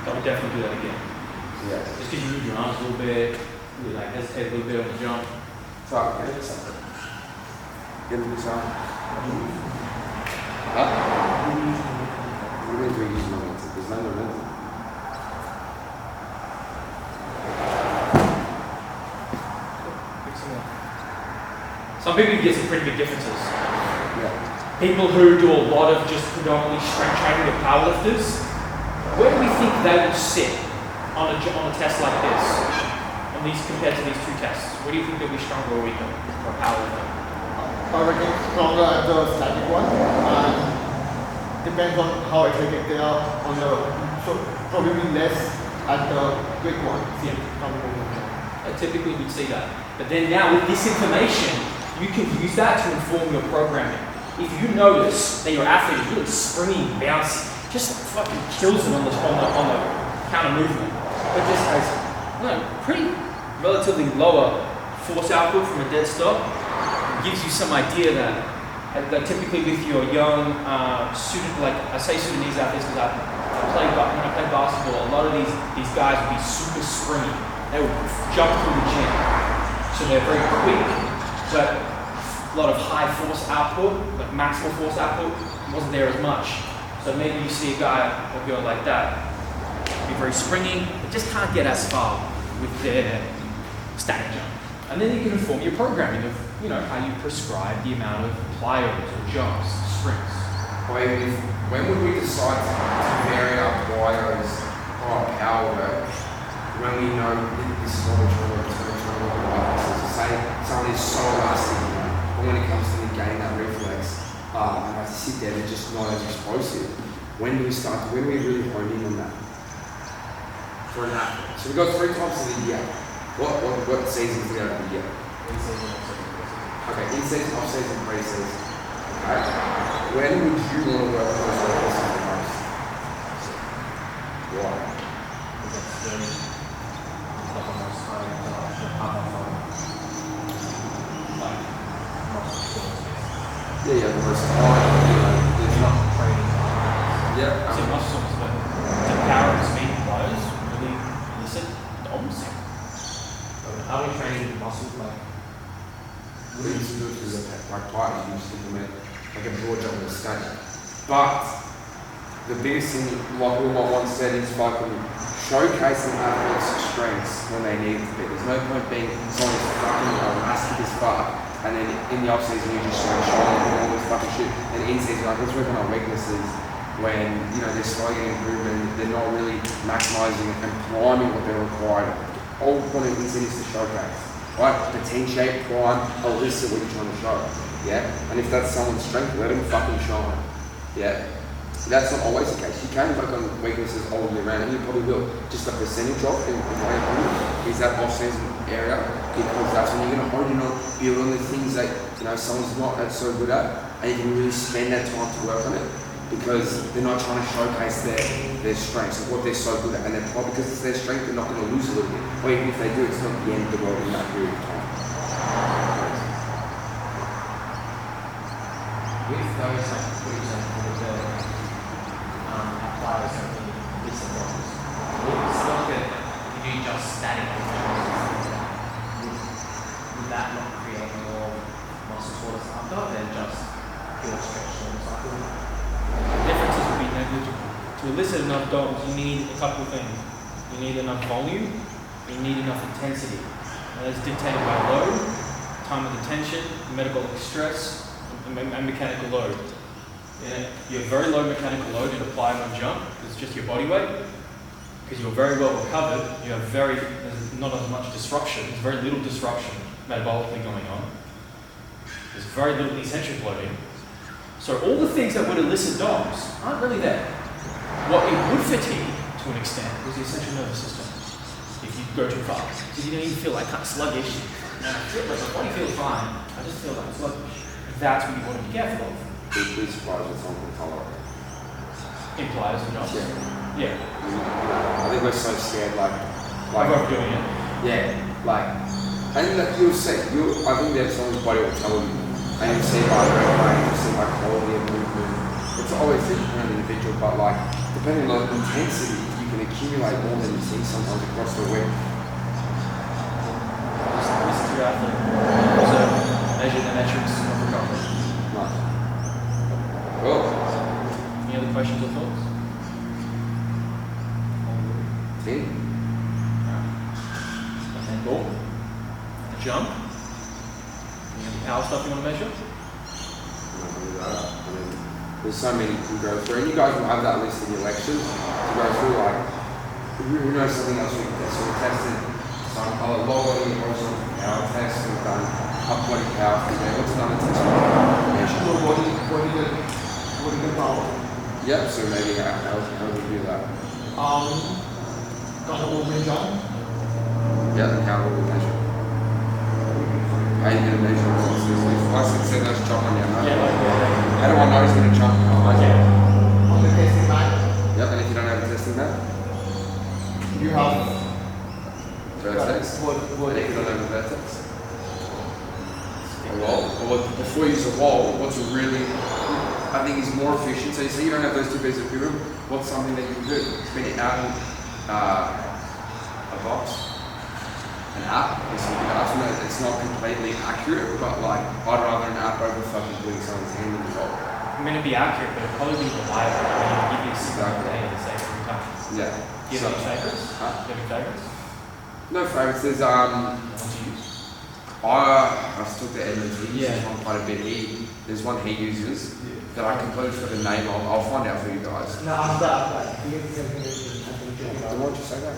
I would definitely do that again. Yeah. Just because you move your arms a little bit, you like hesitate a little bit on the jump. Try it. Get it something. Get it something. Up. We're going to use momentum. There's no momentum. Pick some up. Some people get some pretty big differences. Yeah. People who do a lot of just predominantly strength training with powerlifters, where do we think they will sit on a test like this? On these compared to these two tests, where do you think they'll be stronger or weaker for a powerlifter? I reckon stronger at the static one, and depends on how athletic they are on the, so probably less at the quick one. Yeah. Typically we'd see that. But then now with this information, you can use that to inform your programming. If you notice that your athlete is really springy, bouncy, just fucking kills it on the counter movement, but just has pretty relatively lower force output from a dead stop, it gives you some idea that typically with your young I say Sudanese athletes because when I played basketball, a lot of these guys would be super springy. They would jump through the gym, so they're very quick, but a lot of high force output, like maximal force output, wasn't there as much. So maybe you see a guy or girl like that, be very springy, but just can't get as far with their static jump. And then you can inform your programming of, how you prescribe the amount of plyos or jumps, sprints. When would we decide to vary our plyos or our power work when we know this is what we're trying to work, say someone is so elastic, but when it comes to gaining that reflex, and have to sit there, they're just not as explosive. When do we really hone in on that? For an athlete. So we've got 3 times of the year. What seasons do we have of the year? Okay, in season, off season, pre-season. Okay. When would you want to work on those reflexes the most? Why? Yeah, the most time, there's not training. Yeah. So muscles, but the power and speed of blows really elicit DOMs. Are we training muscles What do you do is like partners, you just implement like a broad jump of static. But the biggest thing, like we once said, is fucking showcasing athletes' strengths when they need it to be. There's no point being someone who's fucking elastic as fuck, and then in the off season you just showing all this fucking shit, and in season like let's work on our weaknesses when they're slowly getting improvement, they're not really maximizing and priming what they're required. All point of in season is to showcase. Right? The team shape, prime, elicit what you're trying to show. Yeah? And if that's someone's strength, let them fucking shine. Yeah? That's not always the case. You can work on weaknesses all year round, and you probably will. Just a percentage of, in my opinion, is that off-season area, because that's when you're going to hone in on, build on the things that someone's not so good at, and you can really spend that time to work on it, because they're not trying to showcase their strengths and what they're so good at, and they're probably, because it's their strength, they're not going to lose a little bit. Or even if they do, it's not the end of the world in that period of time. with those, like, for example, the applies something different ones. It's not that if you just static would that not create more muscle soreness after than just pure stretch on the cycle? Differences would be negligible. To elicit enough DOMs, you need a couple of things. You need enough volume, you need enough intensity. And that's dictated by load, time of detention, metabolic stress, and mechanical load. You have very low mechanical load in apply on jump, it's just your body weight. Because you're very well recovered, there's not as much disruption, there's very little disruption metabolically going on. There's very little eccentric loading. So all the things that would elicit DOMs aren't really there. What it would fatigue, to an extent, was the central nervous system. If you go too far. So you don't even feel like kind of sluggish. And I feel like my body feels fine, I just feel like sluggish. That's what you want to be careful of. Be surprised if someone can tolerate it. Implies the DOMs. Yeah. I think we're so scared, like overdoing it. Yeah, and like you'll see, I think that someone's body will tell you, and you'll see by rate range, you'll see by quality of movement. It's always different on an individual, but depending on intensity, you can accumulate more than you see sometimes across the week. Listen to your athlete. Also measure the metrics of recovery. Nice. Cool. Any other questions or thoughts? 10. And then ball. Jump. Any other power stuff you want to measure? I mean, there's so many to go through, and you guys will have that list in your lectures to go through. Like, who knows something else we can test? So we tested some low body horizontal power tests. We've done upper body power. What's another test? Body power. Yep. So maybe how do we do that? Got a movement jump. Yeah. And how do we measure? How are you going to measure results? I said let's jump on your hand. How do I know he's going to jump? On the testing mat. Yep, and if you don't have a testing mat? You have Vertex? what And if you don't have a vertex? A wall? Or before you use a wall, what's a really, I think is more efficient. So you say you don't have those two pieces of equipment, what's something that you can do? Spin it out in a box. An app is something else. It's not completely accurate, but like I'd rather an app over fucking putting someone's hand in the bowl. I mean, it'd be accurate, but it'd probably be reliable. I mean, it'd give you a signal data the same every time. Yeah. Do you have any favourites? Huh? Do you have any favourites? No favourites. There's Ones you use? I took the Edmonds. He uses Yeah. one quite a bit. There's one he uses that I completely forgot the name of. I'll find out for you guys. No, after. Why don't you say that?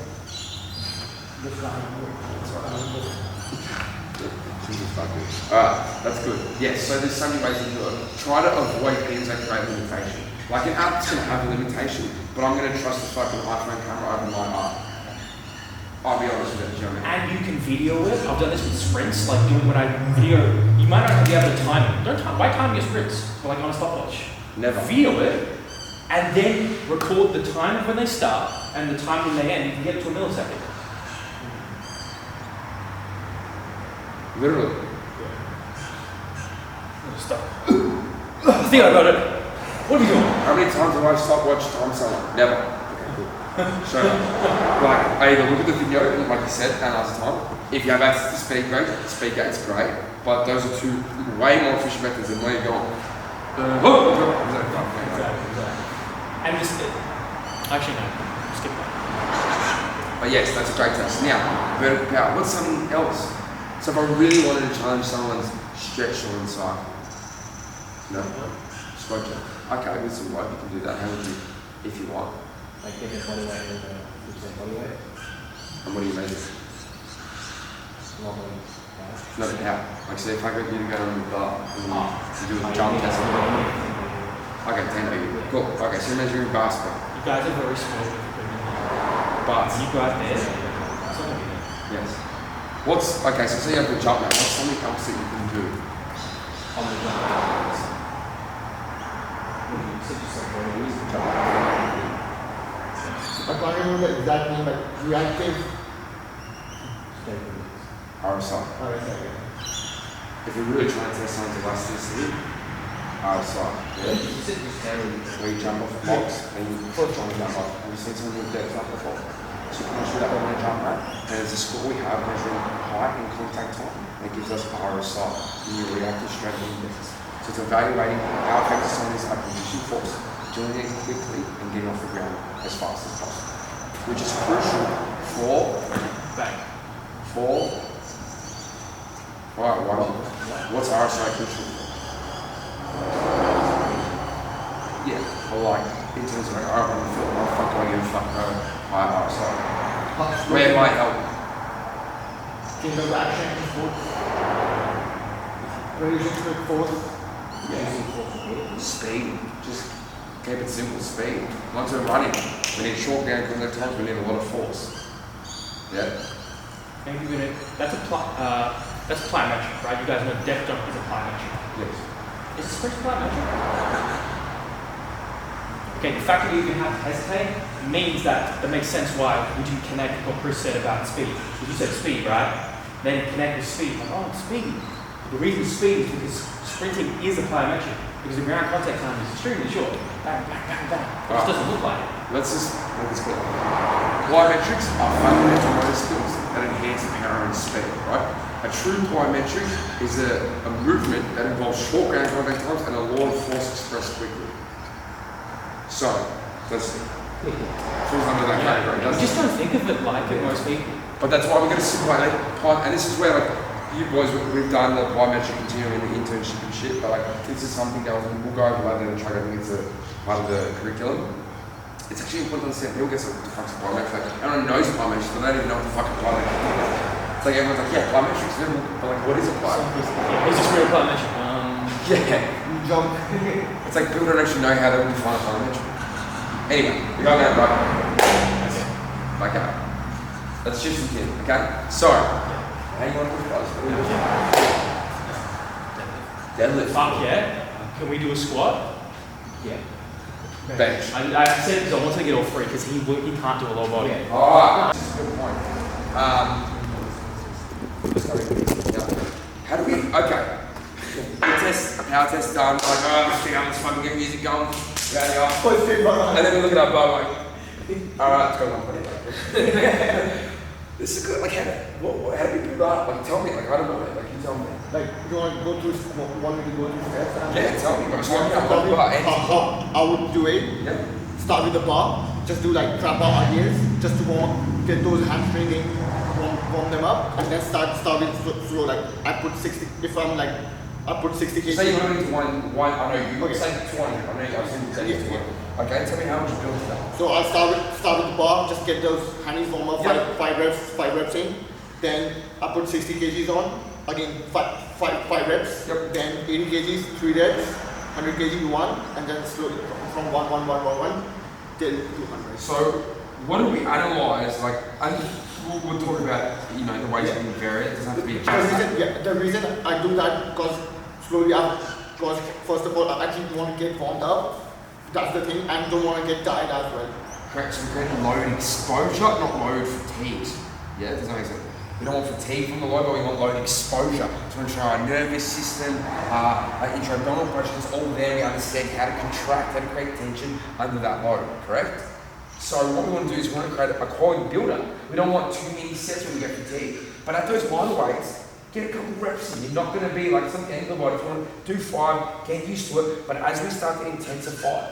Alright, that's good. Yes, so there's so many ways to do it. Try to avoid things that create limitation. Like an app's going to have a limitation, but I'm going to trust the fucking iPhone camera over my app. I'll be honest with it, do you know what I mean? And you can video it. I've done this with sprints, like doing when I video. You might not be able to time it. Don't time. Why time your sprints? Like on a stopwatch. Never. Video it, and then record the time of when they start and the time when they end. You can get it to a millisecond. Literally. Stop. I think I got it. What are we doing? How many times have I stopwatch time someone? Never. Okay, cool. Show up. Like, I either look at the video, like you said, analyze the time. If you have access to speed gate's great, but those are two way more efficient methods than where you're going. Exactly. And just actually no, skip that. But yes, that's a great test. Now, vertical power. What's something else? So if I really wanted to challenge someone's stretch or inside, no, squat jump. Okay, with some weight you can do that. How would you, if you want? Like take a body weight and body weight. And what do you measure? Normally. Not a power. Like say if I got you to go on the bar and do a jump test. Okay, 10 of you. Cool. Okay, so you're measuring bar speed. You guys are very small with equipment. Bars. You go out there. It's not gonna be there. Yes. What's okay? So say you have the jump now. What's something else that you can do? On the jump. You said just like when you use the jump. I can't remember the exact name, but reactive. RSI. If you're really trying to test someone's elasticity, RSI. Yeah. You said just carry. Where you jump off a box and you try to jump off. And you see someone with depth up before. So you can measure that when they jump right. And there's a score we have measuring height and contact time. That gives us RSI in your reactive strength index. So it's evaluating how effective someone is at position force, doing it quickly and getting off the ground as fast as possible. Which is crucial for what's RSI crucial for? Yeah, or like in terms of like, I run the field, what the fuck do I give a fuck about high RSI? Where it might help? Change of action in force. Reducing quick force. Yeah. Speed. Just keep it simple, speed. Once we're running, we need short ground contact times, we need a lot of force. Yeah? Maybe we're gonna, that's plyometric, right? You guys know depth jump is a plyometric. Yes. Is sprint plyometric? Okay, the fact that you even have to hesitate means that makes sense why would you connect what Chris said about speed. Because you said speed, right? Then connect with speed. Like, oh, it's speed. The reason speed is because sprinting is a plyometric. Because the ground contact time is extremely short. Bang, bang, bang, bang. It just doesn't look like it. Let's just make this clear. Plyometrics are fundamental motor skills that enhance power and speed, right? A true plyometric is a movement that involves short ground contact times and a lot of force expressed quickly. So, let's falls under that category, You doesn't just don't think of it like it most people. But that's why we're going to simplify it. And this is where, like, you boys, we've done the biometric continuum in the internship and shit, but like this is something that we'll go over later and try to think it's a part of the curriculum. It's actually important to understand people get what the fuck's biometric. Like, everyone knows biometrics, but they don't even know what the fucking biometric is. It's like everyone's like, yeah, biometrics, but like, what is a biometric? Is this real biometric? Yeah. Jump. It's like people don't actually know how to define a biometric. Anyway, we're going down right. Okay. Let's shift some gear, okay? So, how you want to push bars? Deadlift. Fuck yeah. Can we do a squat? Yeah. Bench. I said because I want to get all three because he can't do a low body. Yeah. Alright, that's a good point. How do we, okay. A power test done, like, oh, let's fucking get music going. And then we look at our bar, like, alright, let's go 120. This is good, like, how do we do that? Like, tell me, like, I don't know, like, you tell me. Like, you want to go through, want me to go through steps? Yeah, tell me, bro. How I would do it. Yeah. Start with the bar, just do like trap bar ideas, just to get those hamstrings in, warm them up, and then start with slow. Like I put 60. If I'm like, I put 60 kg. Say you're going to one. I know you. Okay. Say 200. I know I've seen you say Yeah. 200. Okay, tell me how much you build to that. So I'll start with the bar, just get those hammies warm up, Yeah. five reps in. Then I put 60 kgs on. Again, five reps. Yep. Then 80 kgs, 3 reps. 100 kg one, and then slowly from 1 till 200. So, what do we analyze? Like, we'll talk about, you know, the ways you can vary it. It doesn't have to be just The reason I do that because slowly because first of all I actually want to get warmed up. That's the thing, and don't want to get tired as well. correct. So we're creating load exposure, not load fatigue. Yeah, does that make sense? We don't want fatigue from the load, but we want load exposure to ensure our nervous system, our intra-abdominal pressure is all there. We understand how to contract, how to create tension under that load, correct? So what we want to do is we want to create a quality builder. We don't want too many sets when we get fatigued. But at those minor weights, get a couple reps in. You're not going to be like some end of the body. If you want to do 5, get used to it. But as we start to intensify,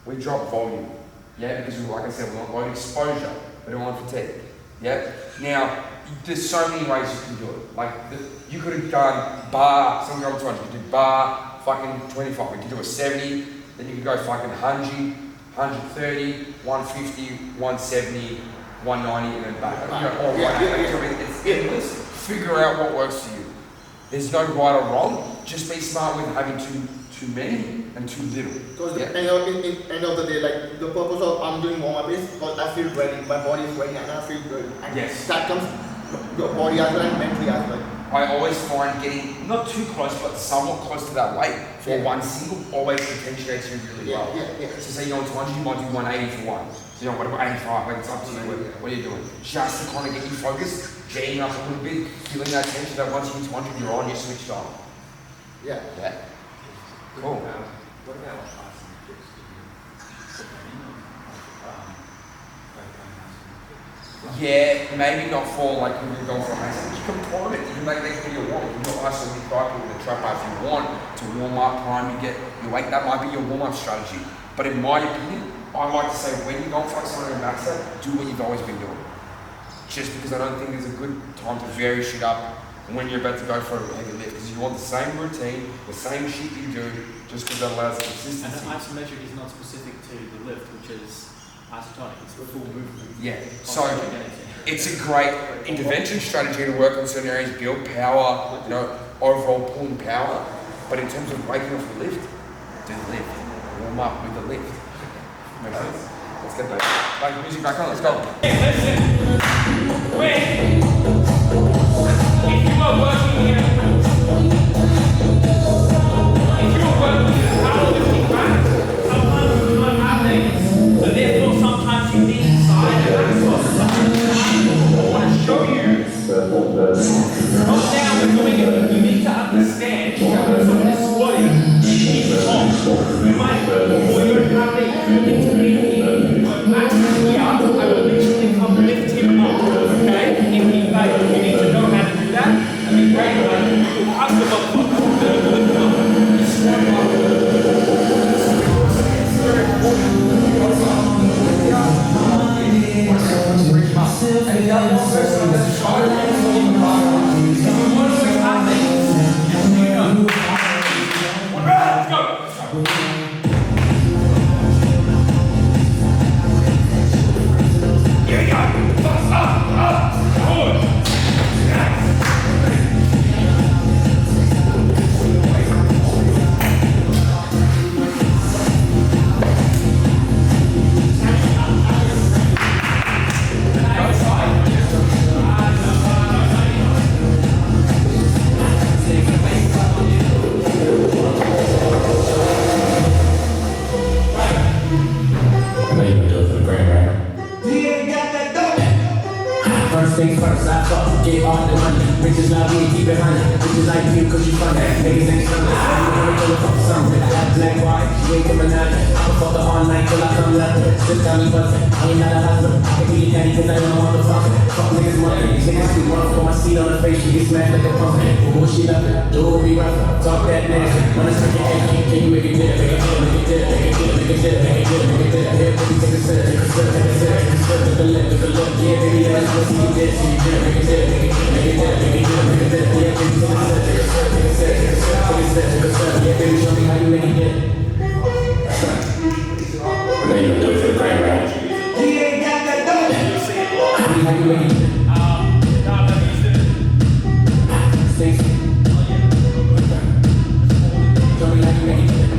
we drop volume. Yeah, because like I said, we want load exposure. We don't want fatigue. Yeah. Now, there's so many ways you can do it. Like, you could have done bar, some go to 200, you could do bar, fucking 25. You could do a 70, then you could go fucking 100, 130, 150, 170, 190, and then back. You know, all I mean, it's endless. Figure out what works for you. There's no right or wrong. Just be smart with having too many and too little. Because in end of the day, like the purpose of I'm doing warm up is because I feel ready, my body is ready, and I feel good. And Yes. that comes your body as well and mentally as well. I always find getting not too close, but somewhat close to that weight for one single always potentiates you really well. So say you're on 200, you might do 180 for one. So you know, what about 85? Like it's up to you. What are you doing? Just to kind of get you focused, jetting up a little bit, feeling that tension that once you hit 200, you're on, you're switched on. Yeah. Cool. What about like ice and chips? Do you put that in or Yeah, maybe not for like when you're going for a race. You can prime it. You can make that video warm. You can put ice on the bike with a trap bar if you want to warm up, prime. You get your weight. That might be your warm up strategy. But in my opinion, I like to say when you're going for something in max, do what you've always been doing. Just because I don't think there's a good time to vary shit up when you're about to go for a heavy lift, because you want the same routine, the same shit you do, just because that allows And consistency. the isometric is not specific to the lift, which is isotonic. It's the full movement. Yeah. So Constantly getting to. it's a great intervention strategy to work on certain areas, build power, you know, overall pulling power. But in terms of waking off the lift, do the lift. Warm up with the lift. Make sense? Let's get back. Like music back on. Let's go. Wait! If you are working here, if you are working in a powerlifting practice, sometimes you don't have these. So therefore, sometimes you need side and axis. I want to show you. Not now we're doing it. You need to understand that someone is squatting. You need to talk. You might, or you don't have these. It's me. Max is here. I will literally come lift him up. Okay? If he fails, you need to know how to do that. I mean, great, but you'll have to lift him up. Squat up. And the other person that's trying to just like you, cause you fun. Niggas ain't something. You wanna go fuck something. I have black, white, you ain't coming out. I'ma fuck the all night till I come left. Just tell me what's it. I ain't not a hustler. I can be your daddy cause I don't want to fuck. Fuck niggas money. Niggas keep running for my seat on the face. You get smashed like a pumpkin. Bullshit up, do it be rough. Talk that nasty. Wanna suck your head, can you make it dip? Make it dip, make it dip, make it dip, make it dip, make it dip, make it dip. Here, baby, take a sip, take a sip, take a sip, take a sip, take a lip, take a lip. Yeah, baby, that's what you did. So you did, make it dip, make it dip, make it dip, make it dip, make it dip. Yeah, baby, take a sip, take a sip, take a sip, take a sip, take a sip, take a sip. Yeah, baby, show me how you make it dip. Now you do it for the grand round. He ain't got that dope. How you make it dip? Stacey. Show me how you make it dip.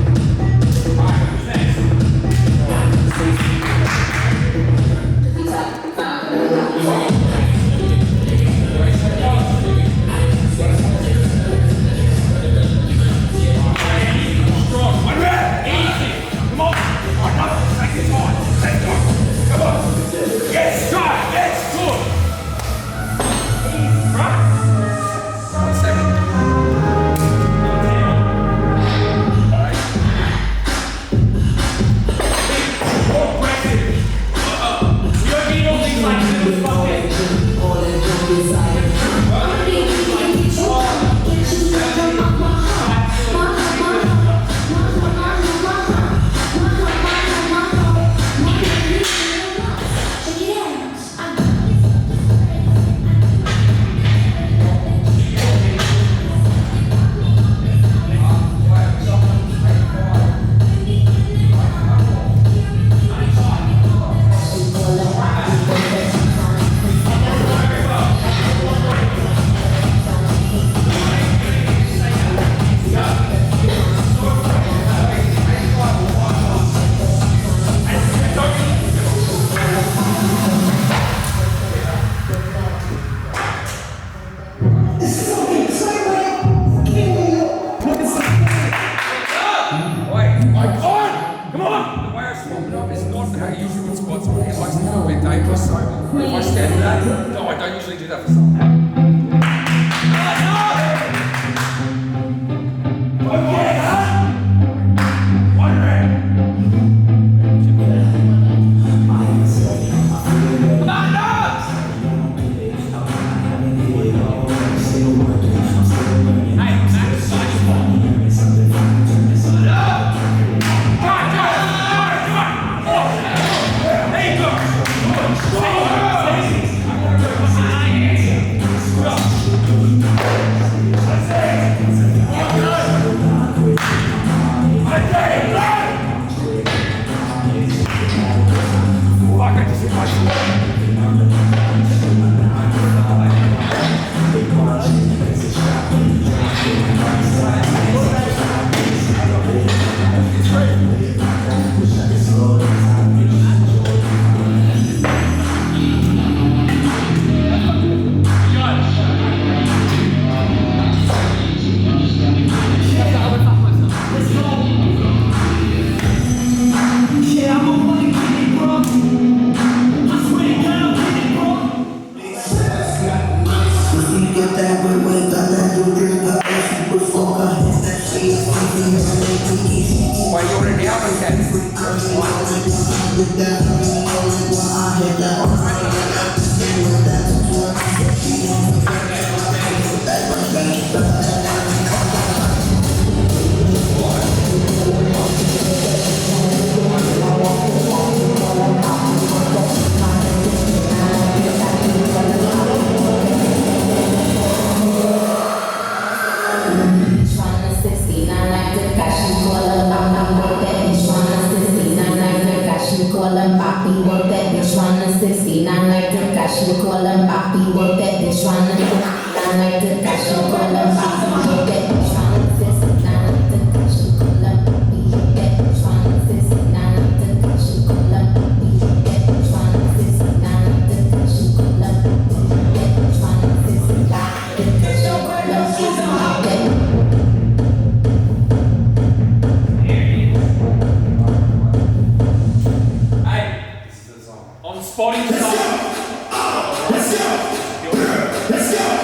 Let's go!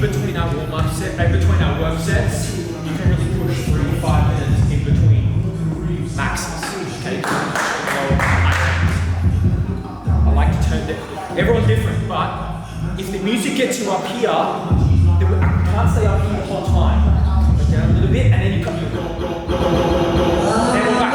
In between our warm-up set, in between our work sets, you can really push 3 to 5 minutes in between maxes. Okay. I like to turn it. Everyone's different, but if the music gets you up here, then you can't stay up here the whole time. Go down a little bit, and then you come. Then we're back.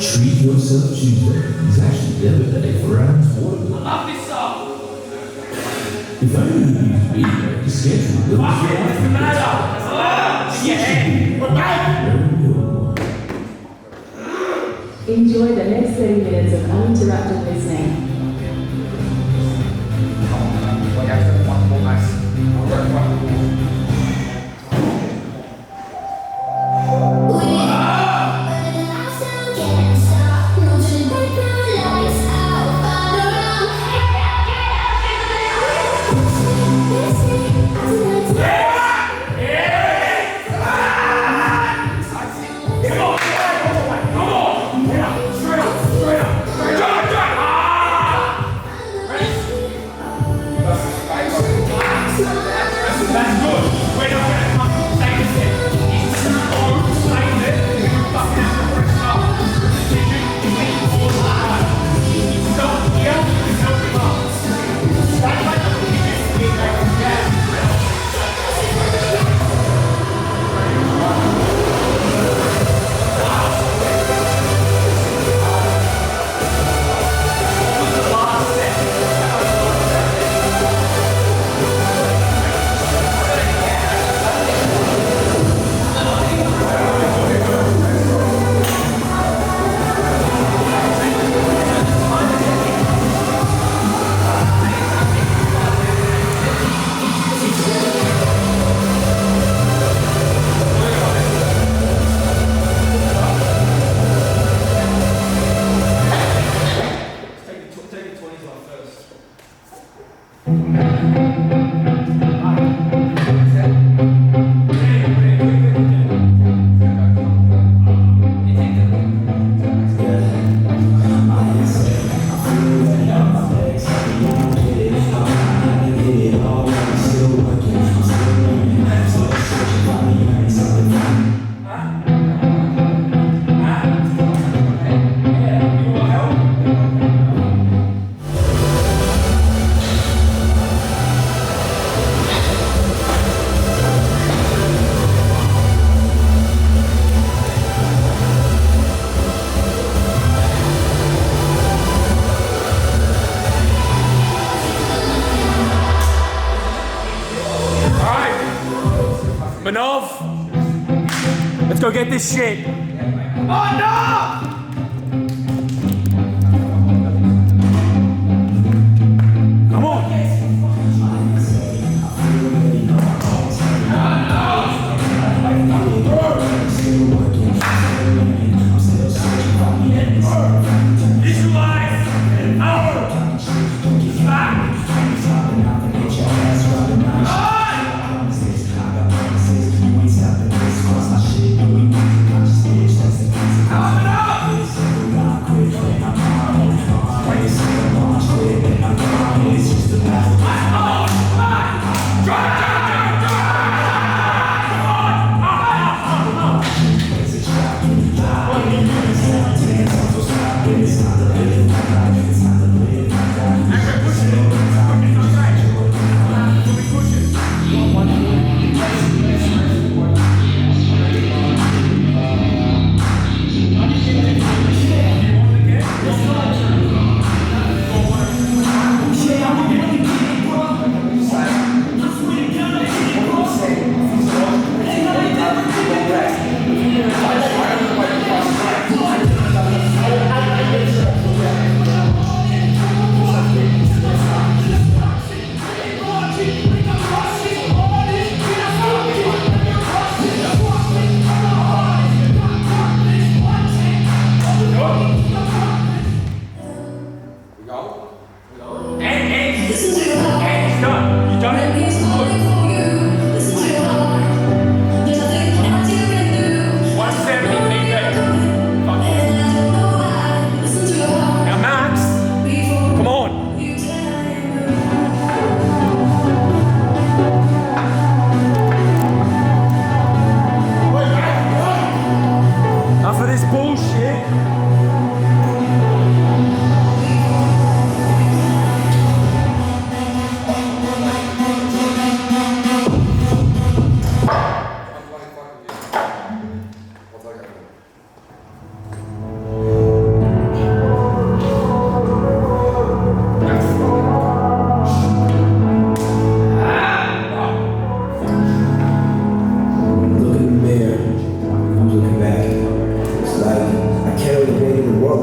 Treat yourself Tuesday is actually the other day for Adam's Water. I love this song. If only you used video to schedule the Fuck it, what's the matter? That's loud. In your head. Enjoy the next 30 minutes of uninterrupted listening. Manov, let's go get this shit. Oh no! Come on. Visualize our back. Come on!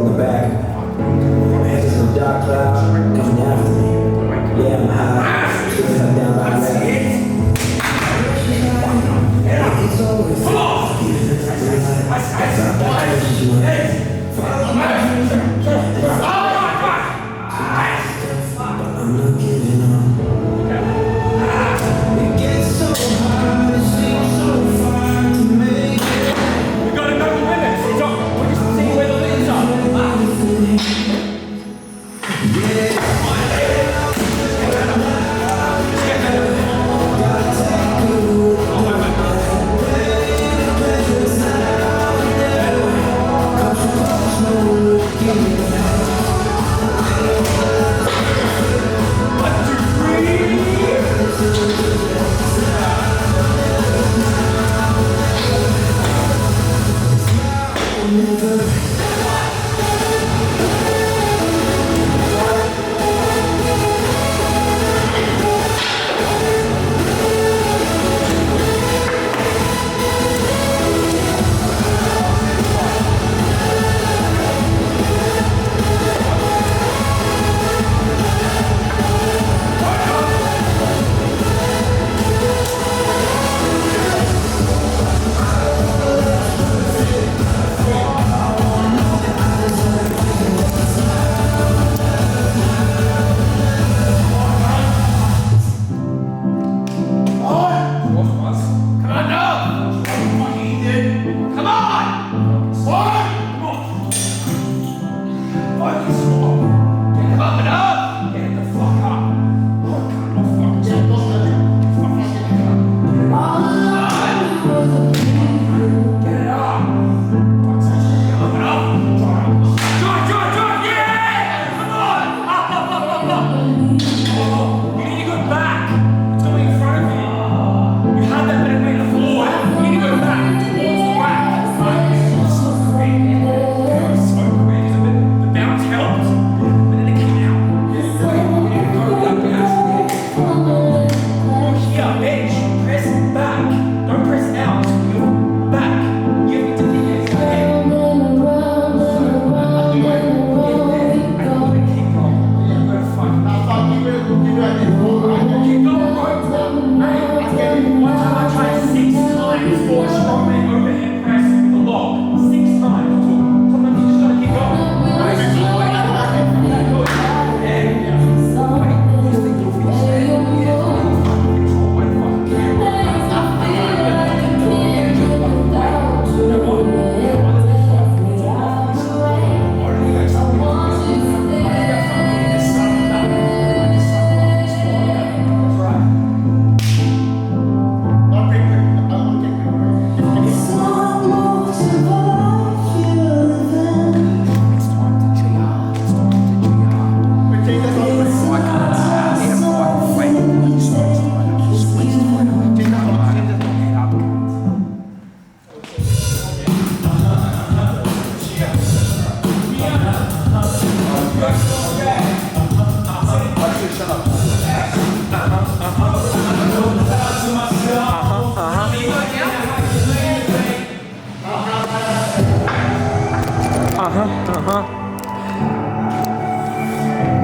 in the back. There's some dark cloud coming after me. Yeah, I'm high. Sitting up down by the lake. It's always I'm not giving up. It gets so hard, it seems so far to make it. We got another limit. So we're just seeing where the limits are.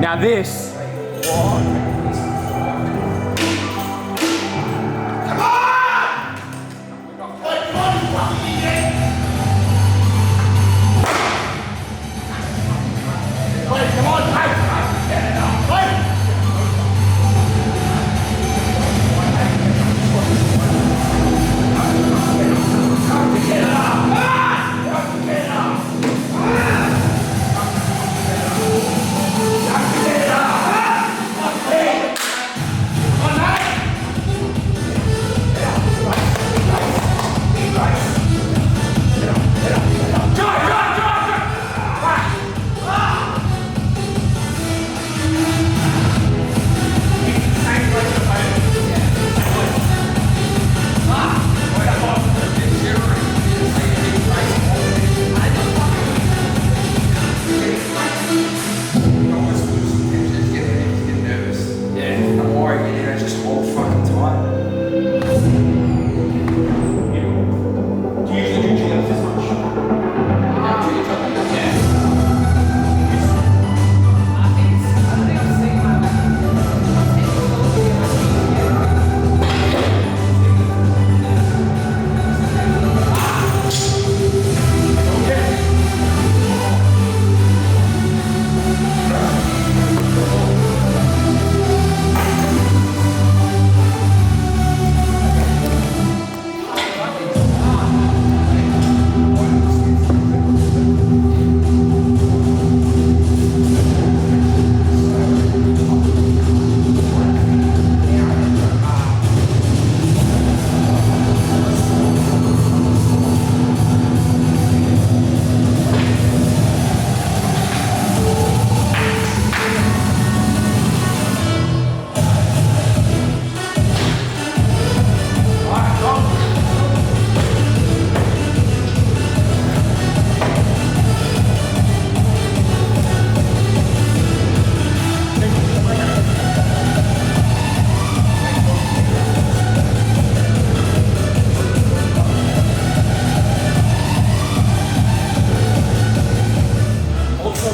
Now this. Hey!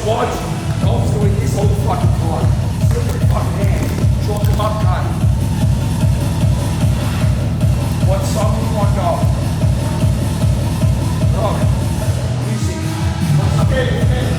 watch. Golf's doing this all the fucking time. Look at the fucking hand. Drop them up, cunt. What song do you want, golf? Rock. Music. Okay.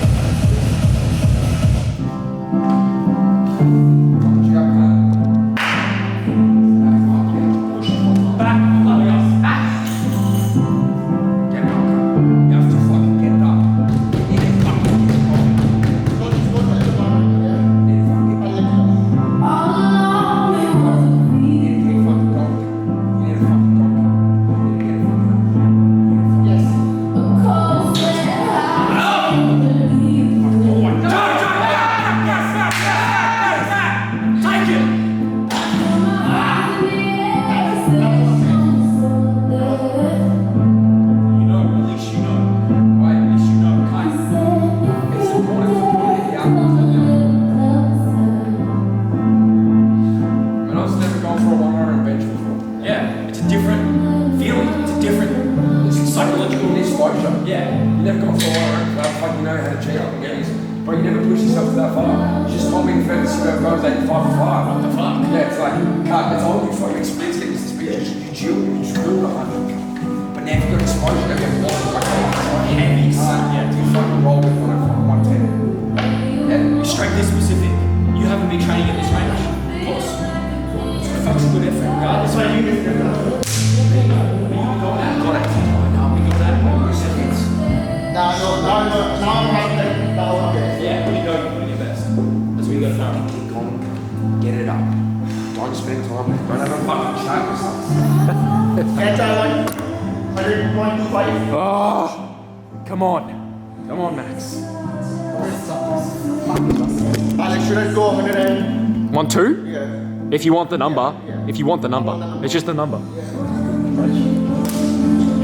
If you want the number, if you want the number, it's just the number. You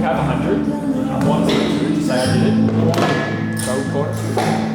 have 100. If you want to say I did it, go for it.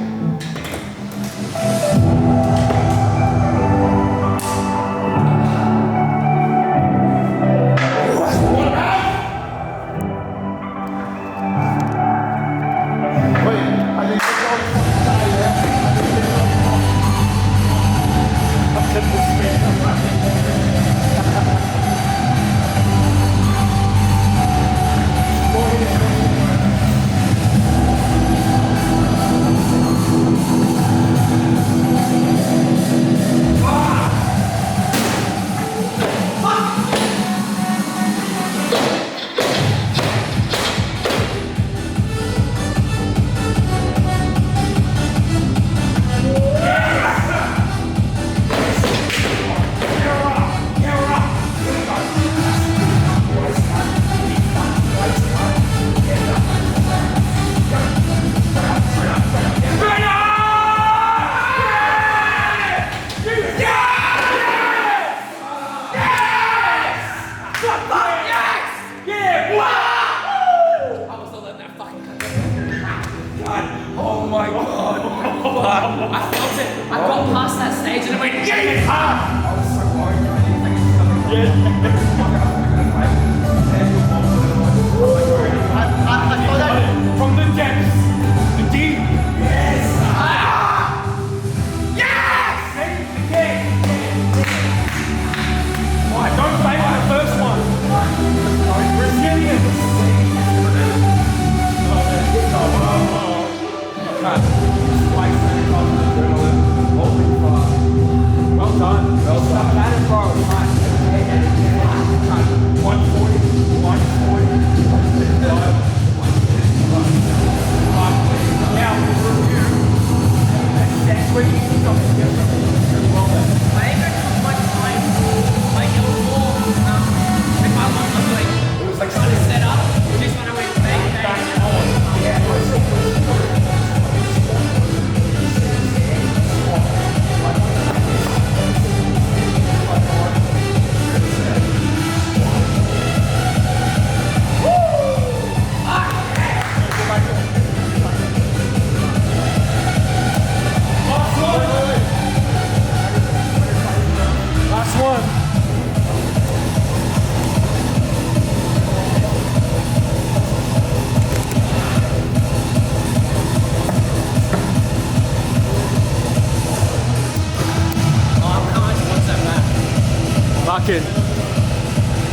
working.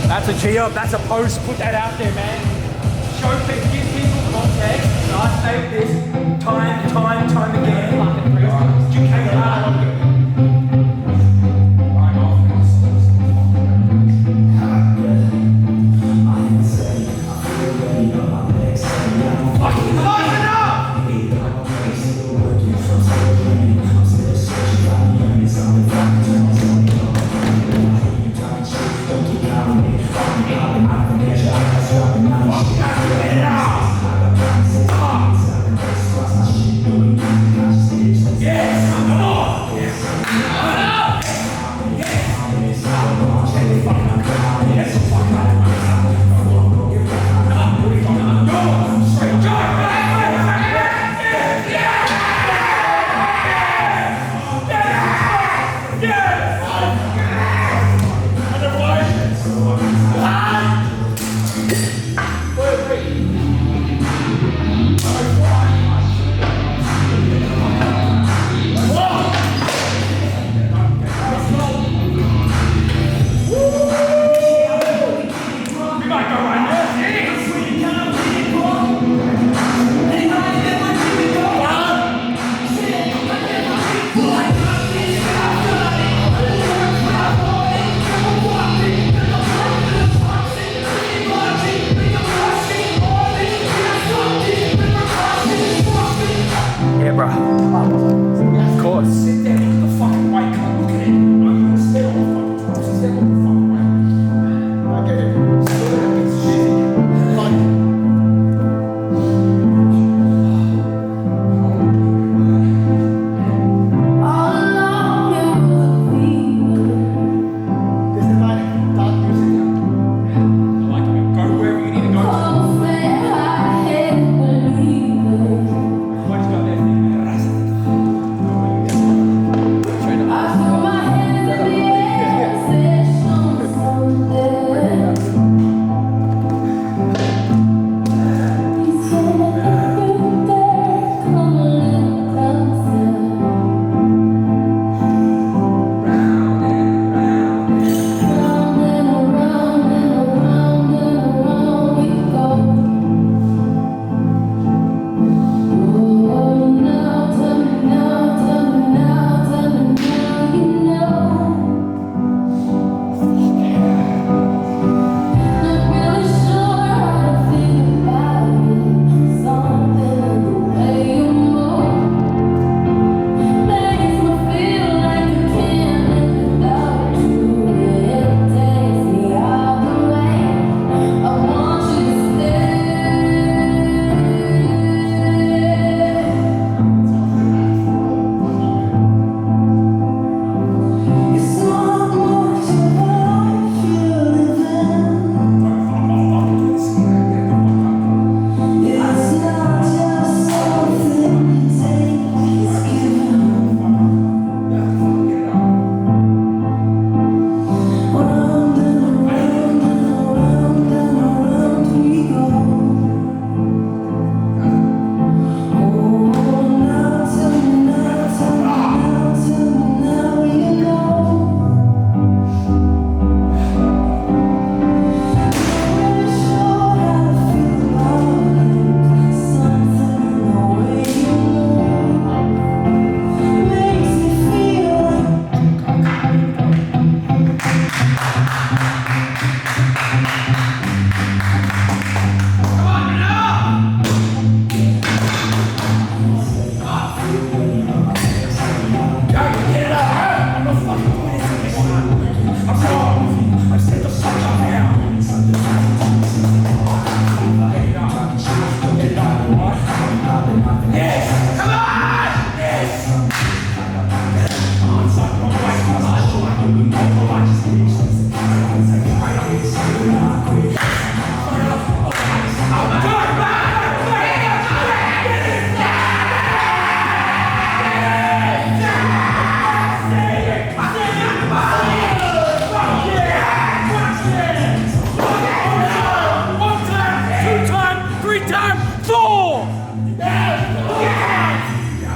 That's a G-up, that's a post, put that out there, man. Show people, give people context, and I say this time again. Educate them.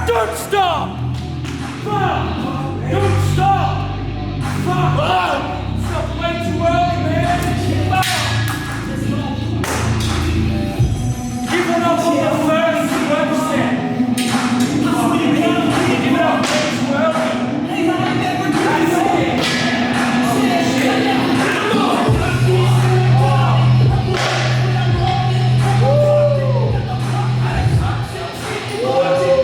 Don't stop! Stop! Stop! way too early, man. Keep up. Give it up on the first web step. Give it up way too early. That's it.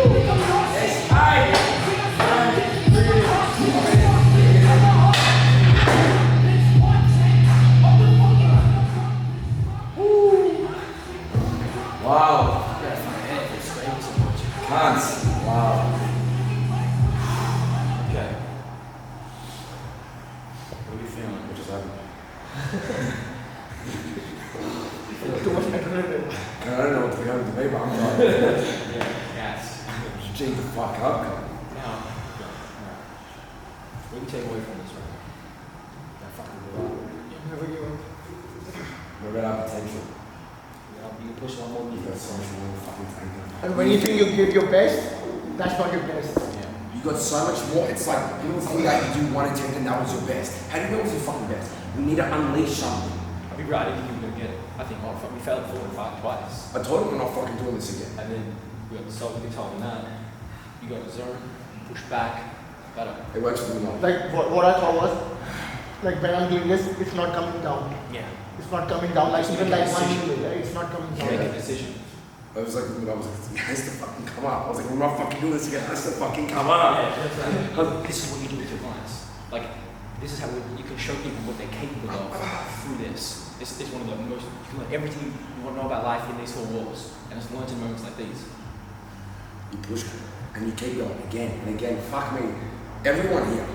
Wow. Can't. Wow. Okay. What are we feeling? What just happened? Too much adrenaline. I don't know what's happening to me, but I'm tired. Yeah. Yes. Gee, the fuck up. Now, what do you take away from this right now? That fucking good up. Never give up. We're about our potential. You can push one more. You've got so much more fucking thinking. And when you think you give your best, that's not your best. Yeah. You got so much more. It's like you know, think that you do one attempt and that was your best. How do you know it was your fucking best? We need to unleash something. I'll be right. I didn't think we were gonna get it. I think, oh fuck, we failed 4 and 5 twice. I told him we're not fucking doing this again. And then we got the solid guitar and that. You got the zone, push back, better. It works for me now. Like what I thought was, like when I'm doing this, it's not coming down. Yeah. It's not coming down. Like even like one minute, right? It's not coming down. Make a decision. I was like, it has to fucking come up. I was like, we're not fucking doing this again. It has to fucking come up. Yeah, that's right. This is what you do with your clients. Like, this is how you can show people what they're capable of through this. This is one of the most, you can learn everything you want to know about life in these 4 walls. And it's learned in moments like these. You push and you keep going again and again. Fuck me. Everyone here.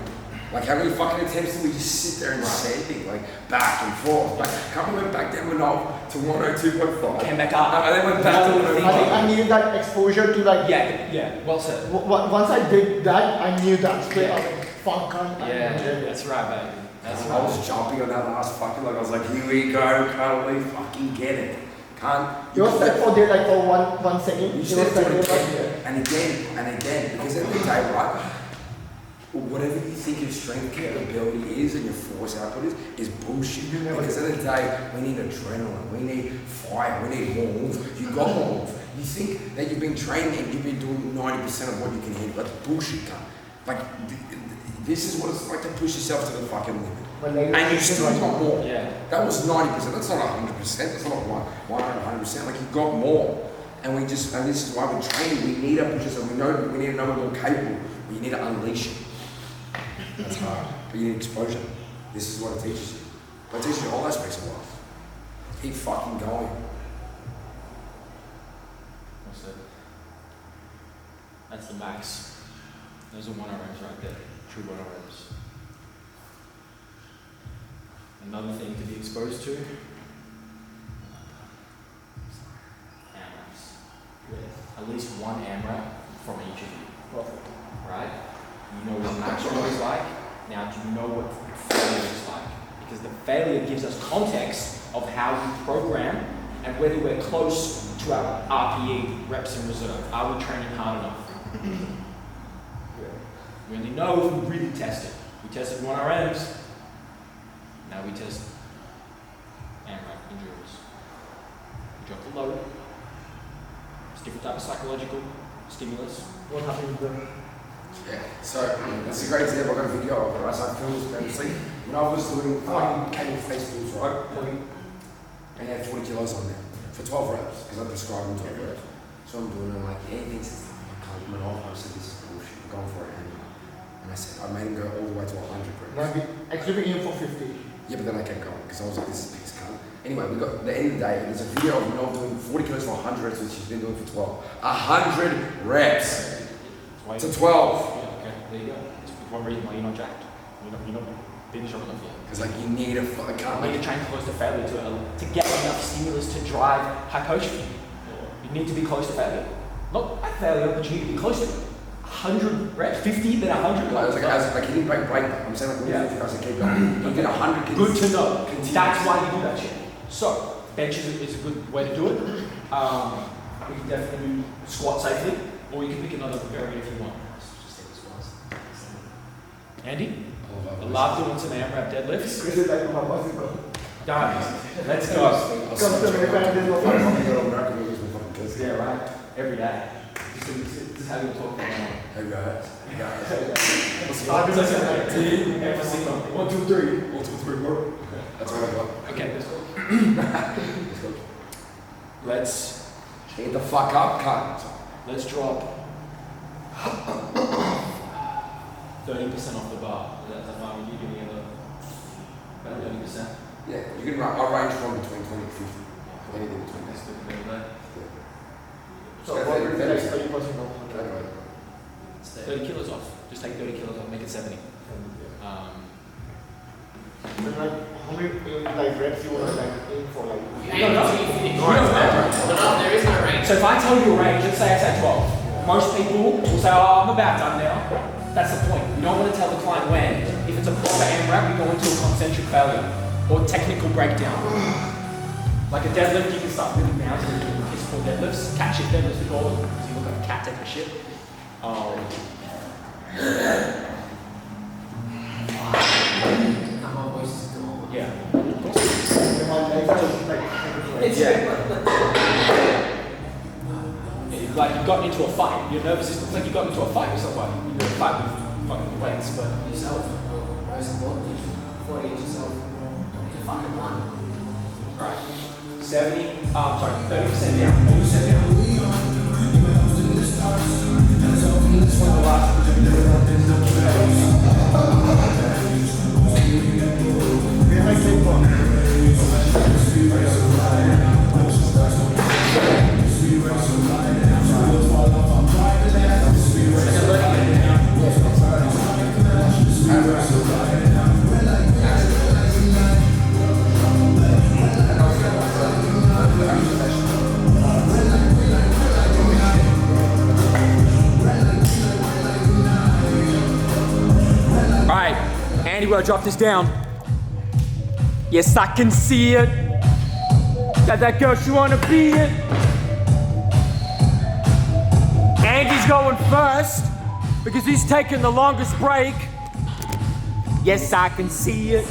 Like how many fucking attempts do we just sit there and say things like back and forth? Like can't we went back down to 102.5? Came back up. And then went back to I think I needed that exposure to like. Yeah, well said. Once I did that, I knew that straight up. Fuck, Yeah, that's right, baby. That's I right. was jumping on that last fucking like I was like, here we go, can't we fucking get it? Can't You were set for there like for one second. You You just were have set to do it there, again and again and again because at the end of the day, right? Whatever you think your strength capability is and your force output is bullshit. Because at the end of the day, we need adrenaline, we need fire, we need warmth. You got warmth. You think that you've been training and you've been doing 90% of what you can handle. That's bullshit, cunt. Like, this is what it's like to push yourself to the fucking limit. And you still got more. Yeah. That was 90%. That's not 100%. That's not 100%. Like, you got more. And we just, and this is why we're training. We need to push ourselves. We need to know we're more capable. But you need to unleash it. That's hard. But you need exposure. This is what it teaches you. But it teaches you all aspects of life. Keep fucking going. What's that? That's the max. Those are 1RMs right there. True 1RMs. Another thing to be exposed to. AMRAPs. At least one AMRAP from each of you. Right? You know what max score is like. Now do you know what failure is like? Because the failure gives us context of how we program and whether we're close to our RPE, reps in reserve. Are we training hard enough? We only know if we really test it. We tested 1RMs. Now we test AMRAP endurance. We drop the load. It's a different type of psychological stimulus. What happened with them? Yeah, so that's a great example. I got a video of it, right? So I filmed this previously. When I was doing cable festivals, right? And I had 40 kilos on there for 12 reps because I prescribed them 12 reps. So I'm doing it, I'm like, yeah, he thinks it's coming off. I said, this is bullshit. I'm going for it. And I said, I made him go all the way to 100 reps. Now we actually we aim for 50. Yeah, but then I kept going because I was like, this is piss cunt. Anyway, we got at the end of the day, there's a video of Mel doing 40 kilos for 100 reps, which she's been doing for 12. 100 reps to 12. Yeah, okay, there you go. That's one reason why you're not jacked. You're not being strong enough yet. Because like you need a fucking You need to train close to failure to get enough stimulus to drive hypertrophy. You need to be close to failure. Not at failure, but you need to be close to it. 100 reps, 50, then 100. I was like, he didn't break. I'm saying like, Yeah. I said, keep going. You did 100. Good to know. That's why you do that shit. So, bench is a good way to do it. We can definitely do squat safely, or you can pick another variant if you want. Just take the squats. Andy? I I love doing some AMRAP deadlifts. Chris is like, my boss is gone. Done. Let's go. Come to America and there's no fun. Yeah, right. Every day. This is how you talk about it. Hey guys. Hey guys. Start with the Every single. 1, 2, 3. 1, 2, 3, 4. That's what I got. Okay, let's go. Let's go. Let's Get the fuck up, cut. let's drop 30% off the bar. Is that fine with you? Giving it about 30%? Yeah, you can I'll range from between 20 and 50. Anything between Let's that. do it every day. So what would be like 30% off? Anyway. 30 kilos off. Just take 30 kilos off, make it 70. And like, how many like reps you want to like aim for like? There is no range. So if I tell you a range, let's say I say 12. Most people will say, oh, I'm about done now. That's the point. You don't want to tell the client when. If it's a proper AMRAP, we go into a concentric failure or technical breakdown. Like a deadlift, you can start really bouncing and piss poor deadlifts. Cat shit deadlifts, we call them. So you look like a cat taking a shit. My voice is gone. Yeah. Like you got into a fight, your nervous system, like you got into a fight with somebody. You're in a fight with fucking weights, but Yourself. Most importantly, 40 yourself. You fucking won. alright. 30% down. 30% down. This one the last. Alright, Andy, we'll drop this down. Yes, I can see it. That girl, she wanna be it. Andy's going first because he's taking the longest break. Yes, I can see it.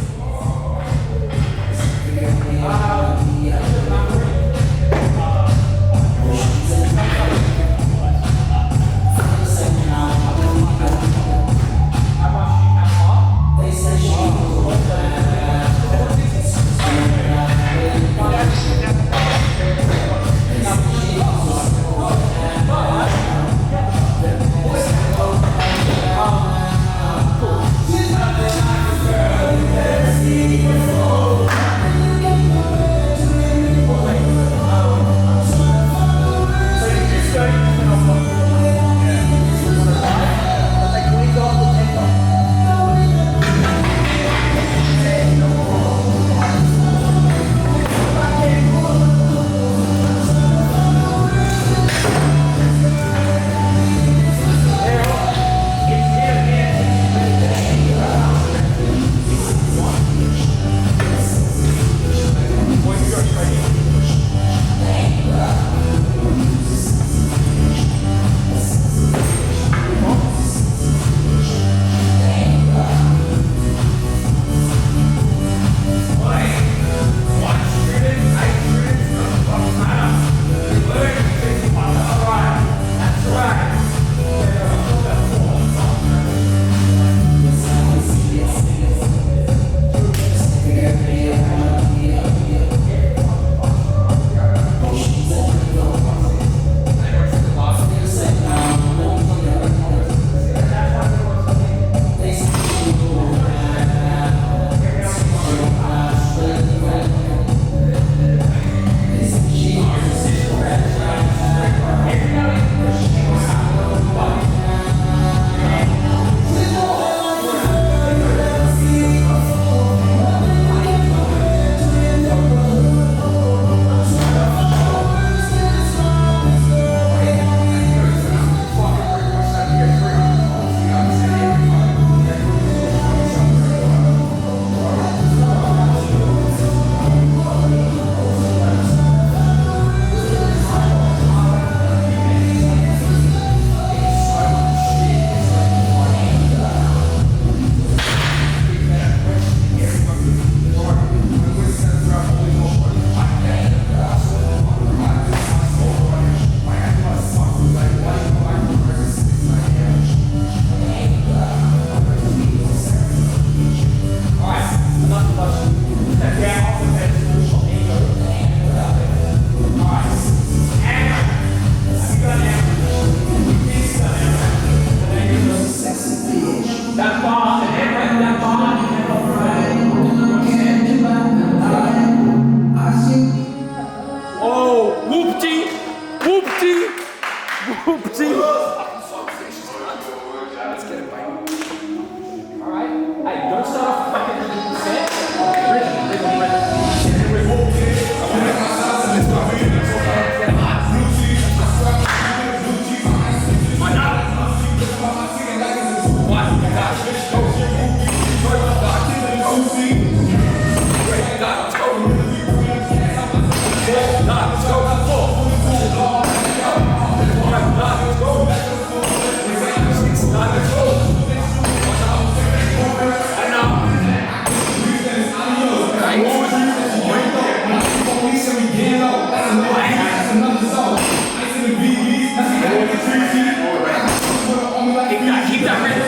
Keep that rhythm.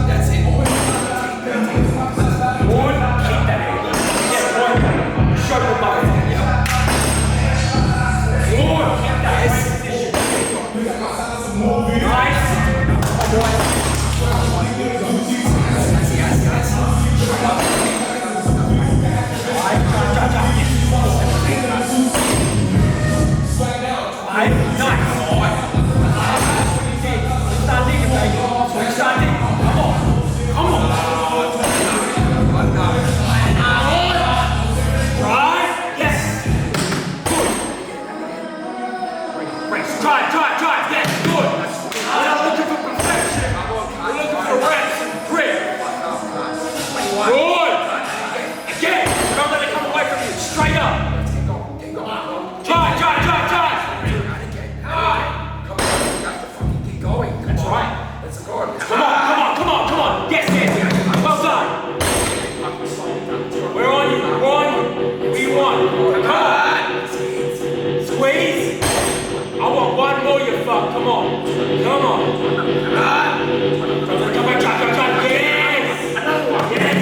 That's it. One, keep that in. Yeah, one. Show the body. One, keep that position. Nice. Drive, yes, good. We're not looking for perfection. We're looking for reps. Grit. Good. Again, don't let it come away from you. Straight up. Drive. Keep going. That's right. That's good. Come on. Yes. Well done. We're on you. We won. Come on. Squeeze. I want one more, you fuck. Come on. Come back. Yes. Another one. Yes.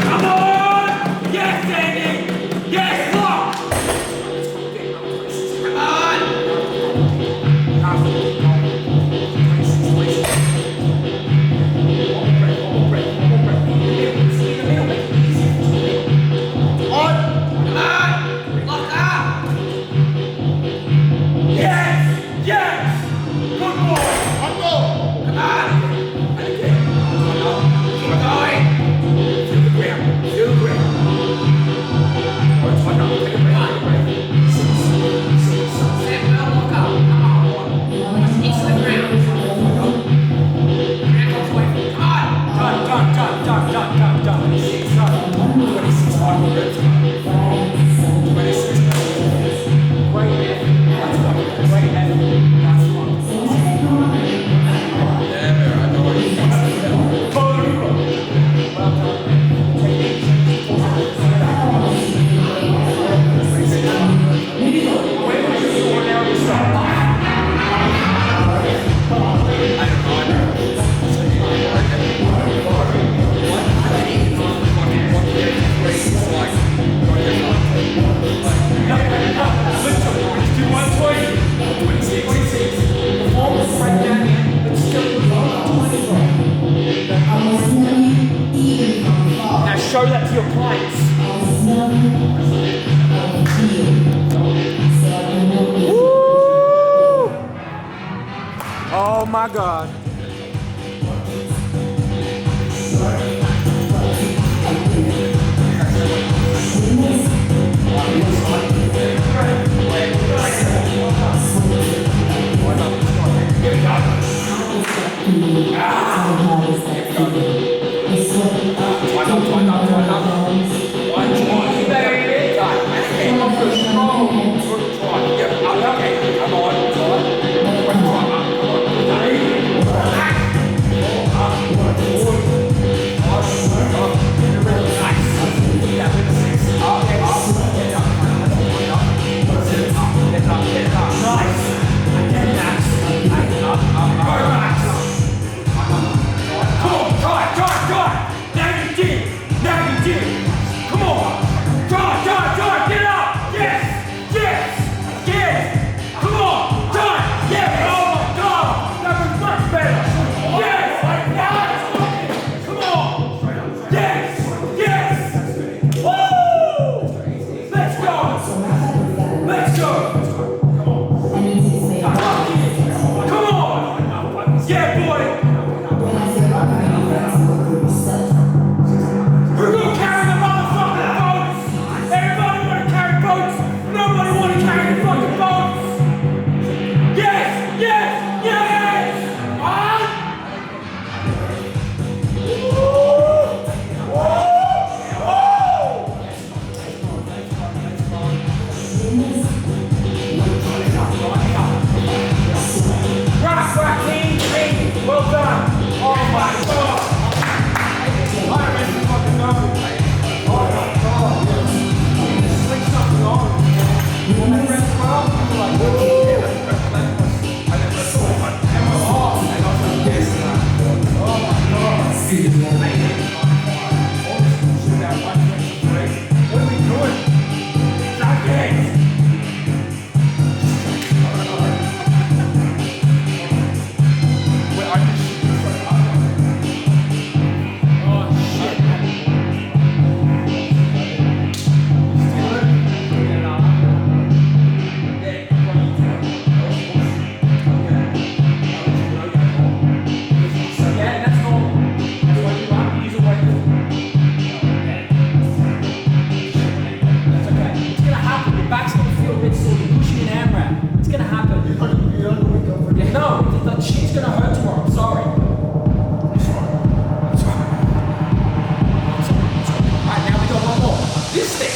Come on. Yes, Andy. Yes, lock. Come on. One more breath. Show that to your clients. Woo! Oh my God.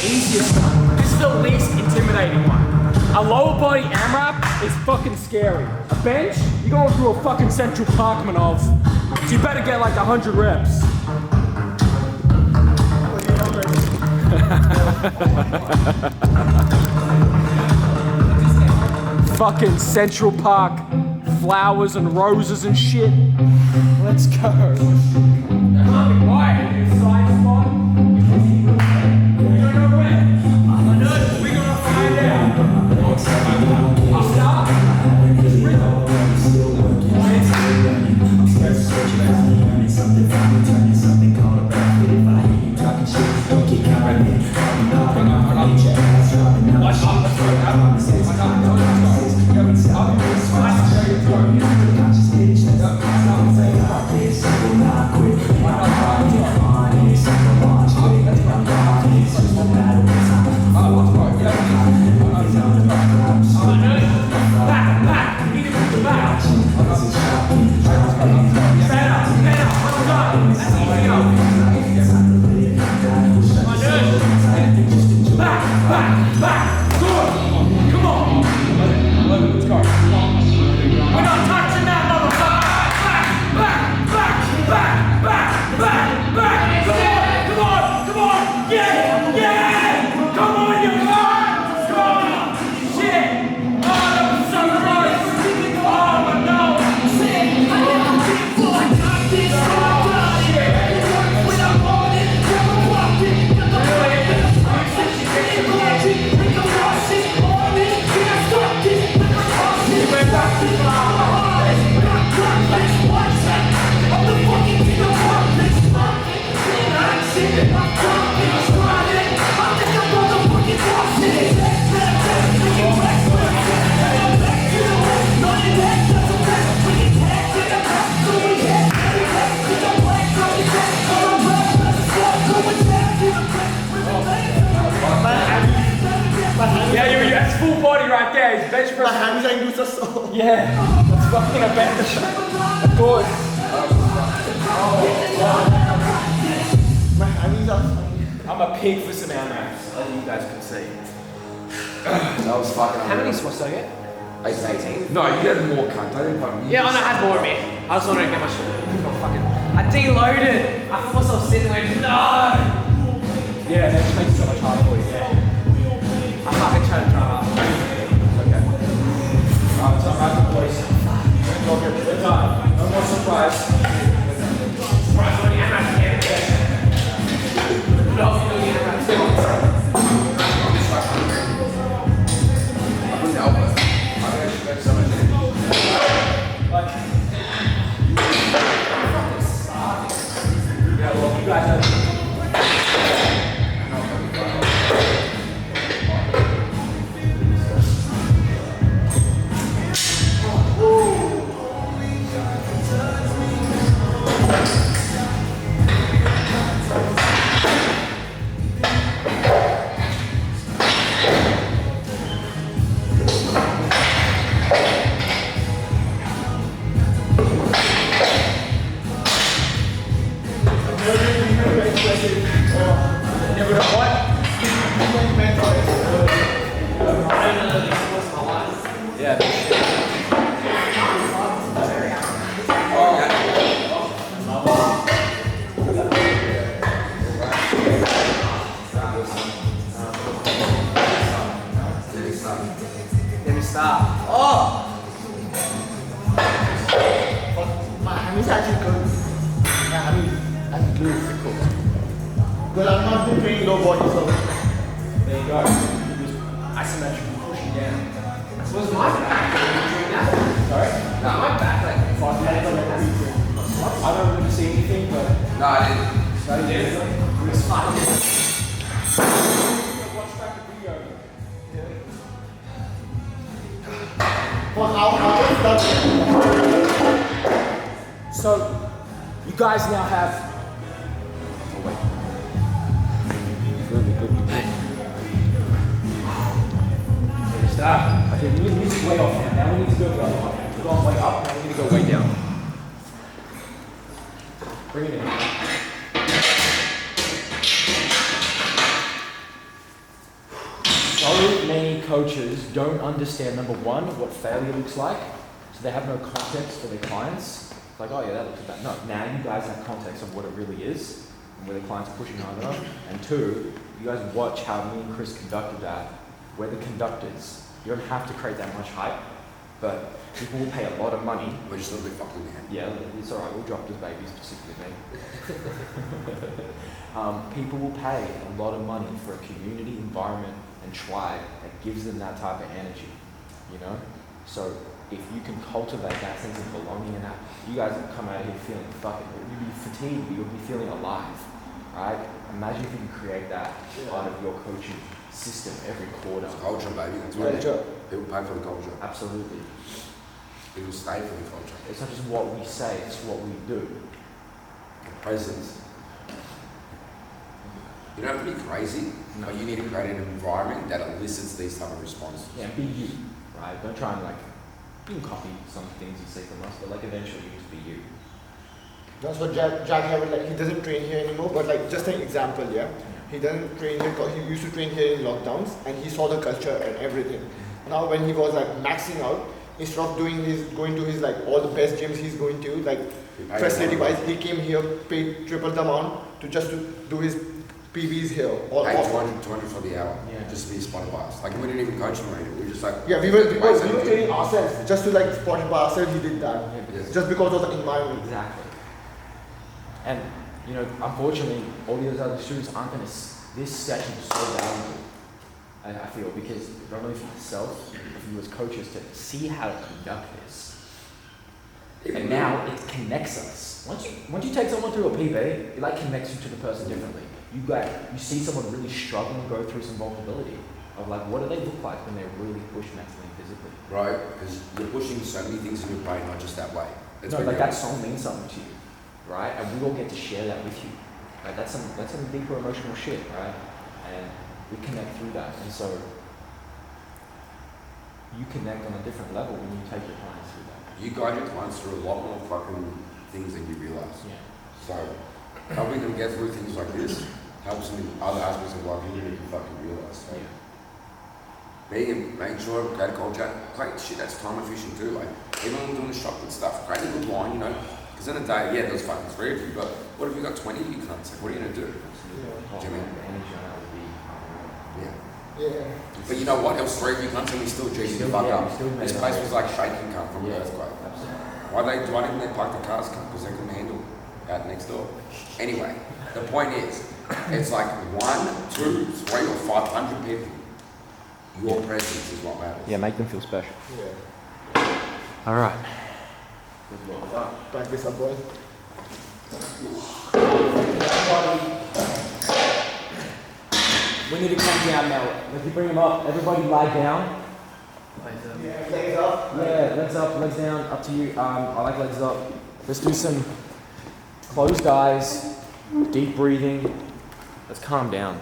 easiest one. This is the least intimidating one. A lower body AMRAP is fucking scary. A bench, you're going through a fucking Central Parkman of. So you better get like 100 reps. Fucking Central Park, flowers and roses and shit. Let's go. Why? Are you a side spot? We don't know when. I know. We're gonna find out. I'll start. Just rhythm. Yeah, that's fucking a bench. Of course. I'm a pig for some AMRAPs, as you guys can see. That was fucking How many squats did I get? 18. No, you had more, cunt. I didn't fucking. Yeah, I know, I had more of it. I was wondering how much. I deloaded. I thought myself sitting there. No! Yeah, that just makes it so much harder for you. Yeah. I'm fucking trying to drum up. Okay. Alright, so I'm out of the place. We're done. No more surprise. Surprise on the AMRAP again. No, you don't get AMRAP. Yeah, well, you guys are. So, you guys now have. Oh wait. Stop. Okay, we need to way off now. Now we need to go the other way. We're going way up. Now we need to go way down. Bring it in. so many coaches don't understand, number one, what failure looks like, so they have no context for their clients. It's like, oh yeah, that looks bad. No, now you guys have context of what it really is, and where the clients are pushing hard enough. And two, you guys watch how me and Chris conducted that. We're the conductors. You don't have to create that much hype, but people will pay a lot of money. We're just a little bit fucked in the head. Yeah, it's alright, we'll drop this baby specifically, mate. People will pay a lot of money for a community environment and tribe that gives them that type of energy, you know? So if you can cultivate that sense of belonging and that, you guys will come out here feeling fucking, you'll be fatigued, but you'll be feeling alive, right? Imagine if you can create that part of your coaching system every quarter. It's culture, baby. That's what people pay for the culture. Absolutely. People stay for the culture. It's not just what we say, it's what we do. The presence. You don't have to be crazy, but you need to create an environment that elicits these type of responses. Yeah, be you, right? Don't try and you can copy some things you say from us, but eventually you just be you. That's what Jack Haven, he doesn't train here anymore, but just an example, yeah? He doesn't train here, he used to train here in lockdowns, and he saw the culture and everything. Now when he was maxing out, instead of going to his all the best gyms he's going to, facility wise, he came here, paid triple the amount to do his PBs here. Paid 200 for the hour, just to be spotted by us. We didn't even coach him or anything, we were just we were training ourselves, just to spotted by ourselves, he did that. Just because of the environment. Exactly. And, unfortunately, all these other students aren't going to, this session is so valuable, I feel, because not only for myself, but for you as coaches to see how to conduct this. And now it connects us. Once you take someone through a PB, it connects you to the person differently. You see someone really struggling to go through some vulnerability of what do they look like when they're really pushed mentally and physically. Right, because you're pushing so many things in your brain, not just that way. That song means something to you, right? And we all get to share that with you. Right? That's some deeper emotional shit, right? And we connect through that. And so you connect on a different level when you take your clients through that. You guide your clients through a lot more fucking things than you realise. Yeah. So helping them get through things like this helps them in other aspects of life you didn't even fucking realise. So making sure create a culture, great shit, that's time efficient too. Even when we're doing the chocolate stuff, create a good line, because in a day, there's fucking 3 of you, but what if you got 20 of you cunts? What are you gonna do? Jimmy? But you know what? There was 3 of you cunts and we still G'd the fuck up. This place was shaking cunt from the earthquake. Why didn't they park the cars? Because they couldn't handle out next door. Anyway, the point is, it's 1, 2, 3 or 500 people. Your presence is what matters. Yeah, make them feel special. Yeah. All right. Practice up, boy. We need to come down now. Let's bring them up. Everybody lie down. Legs up. Yeah, legs up, legs down, up to you. I like legs up. Let's do some closed eyes, deep breathing. Let's calm down.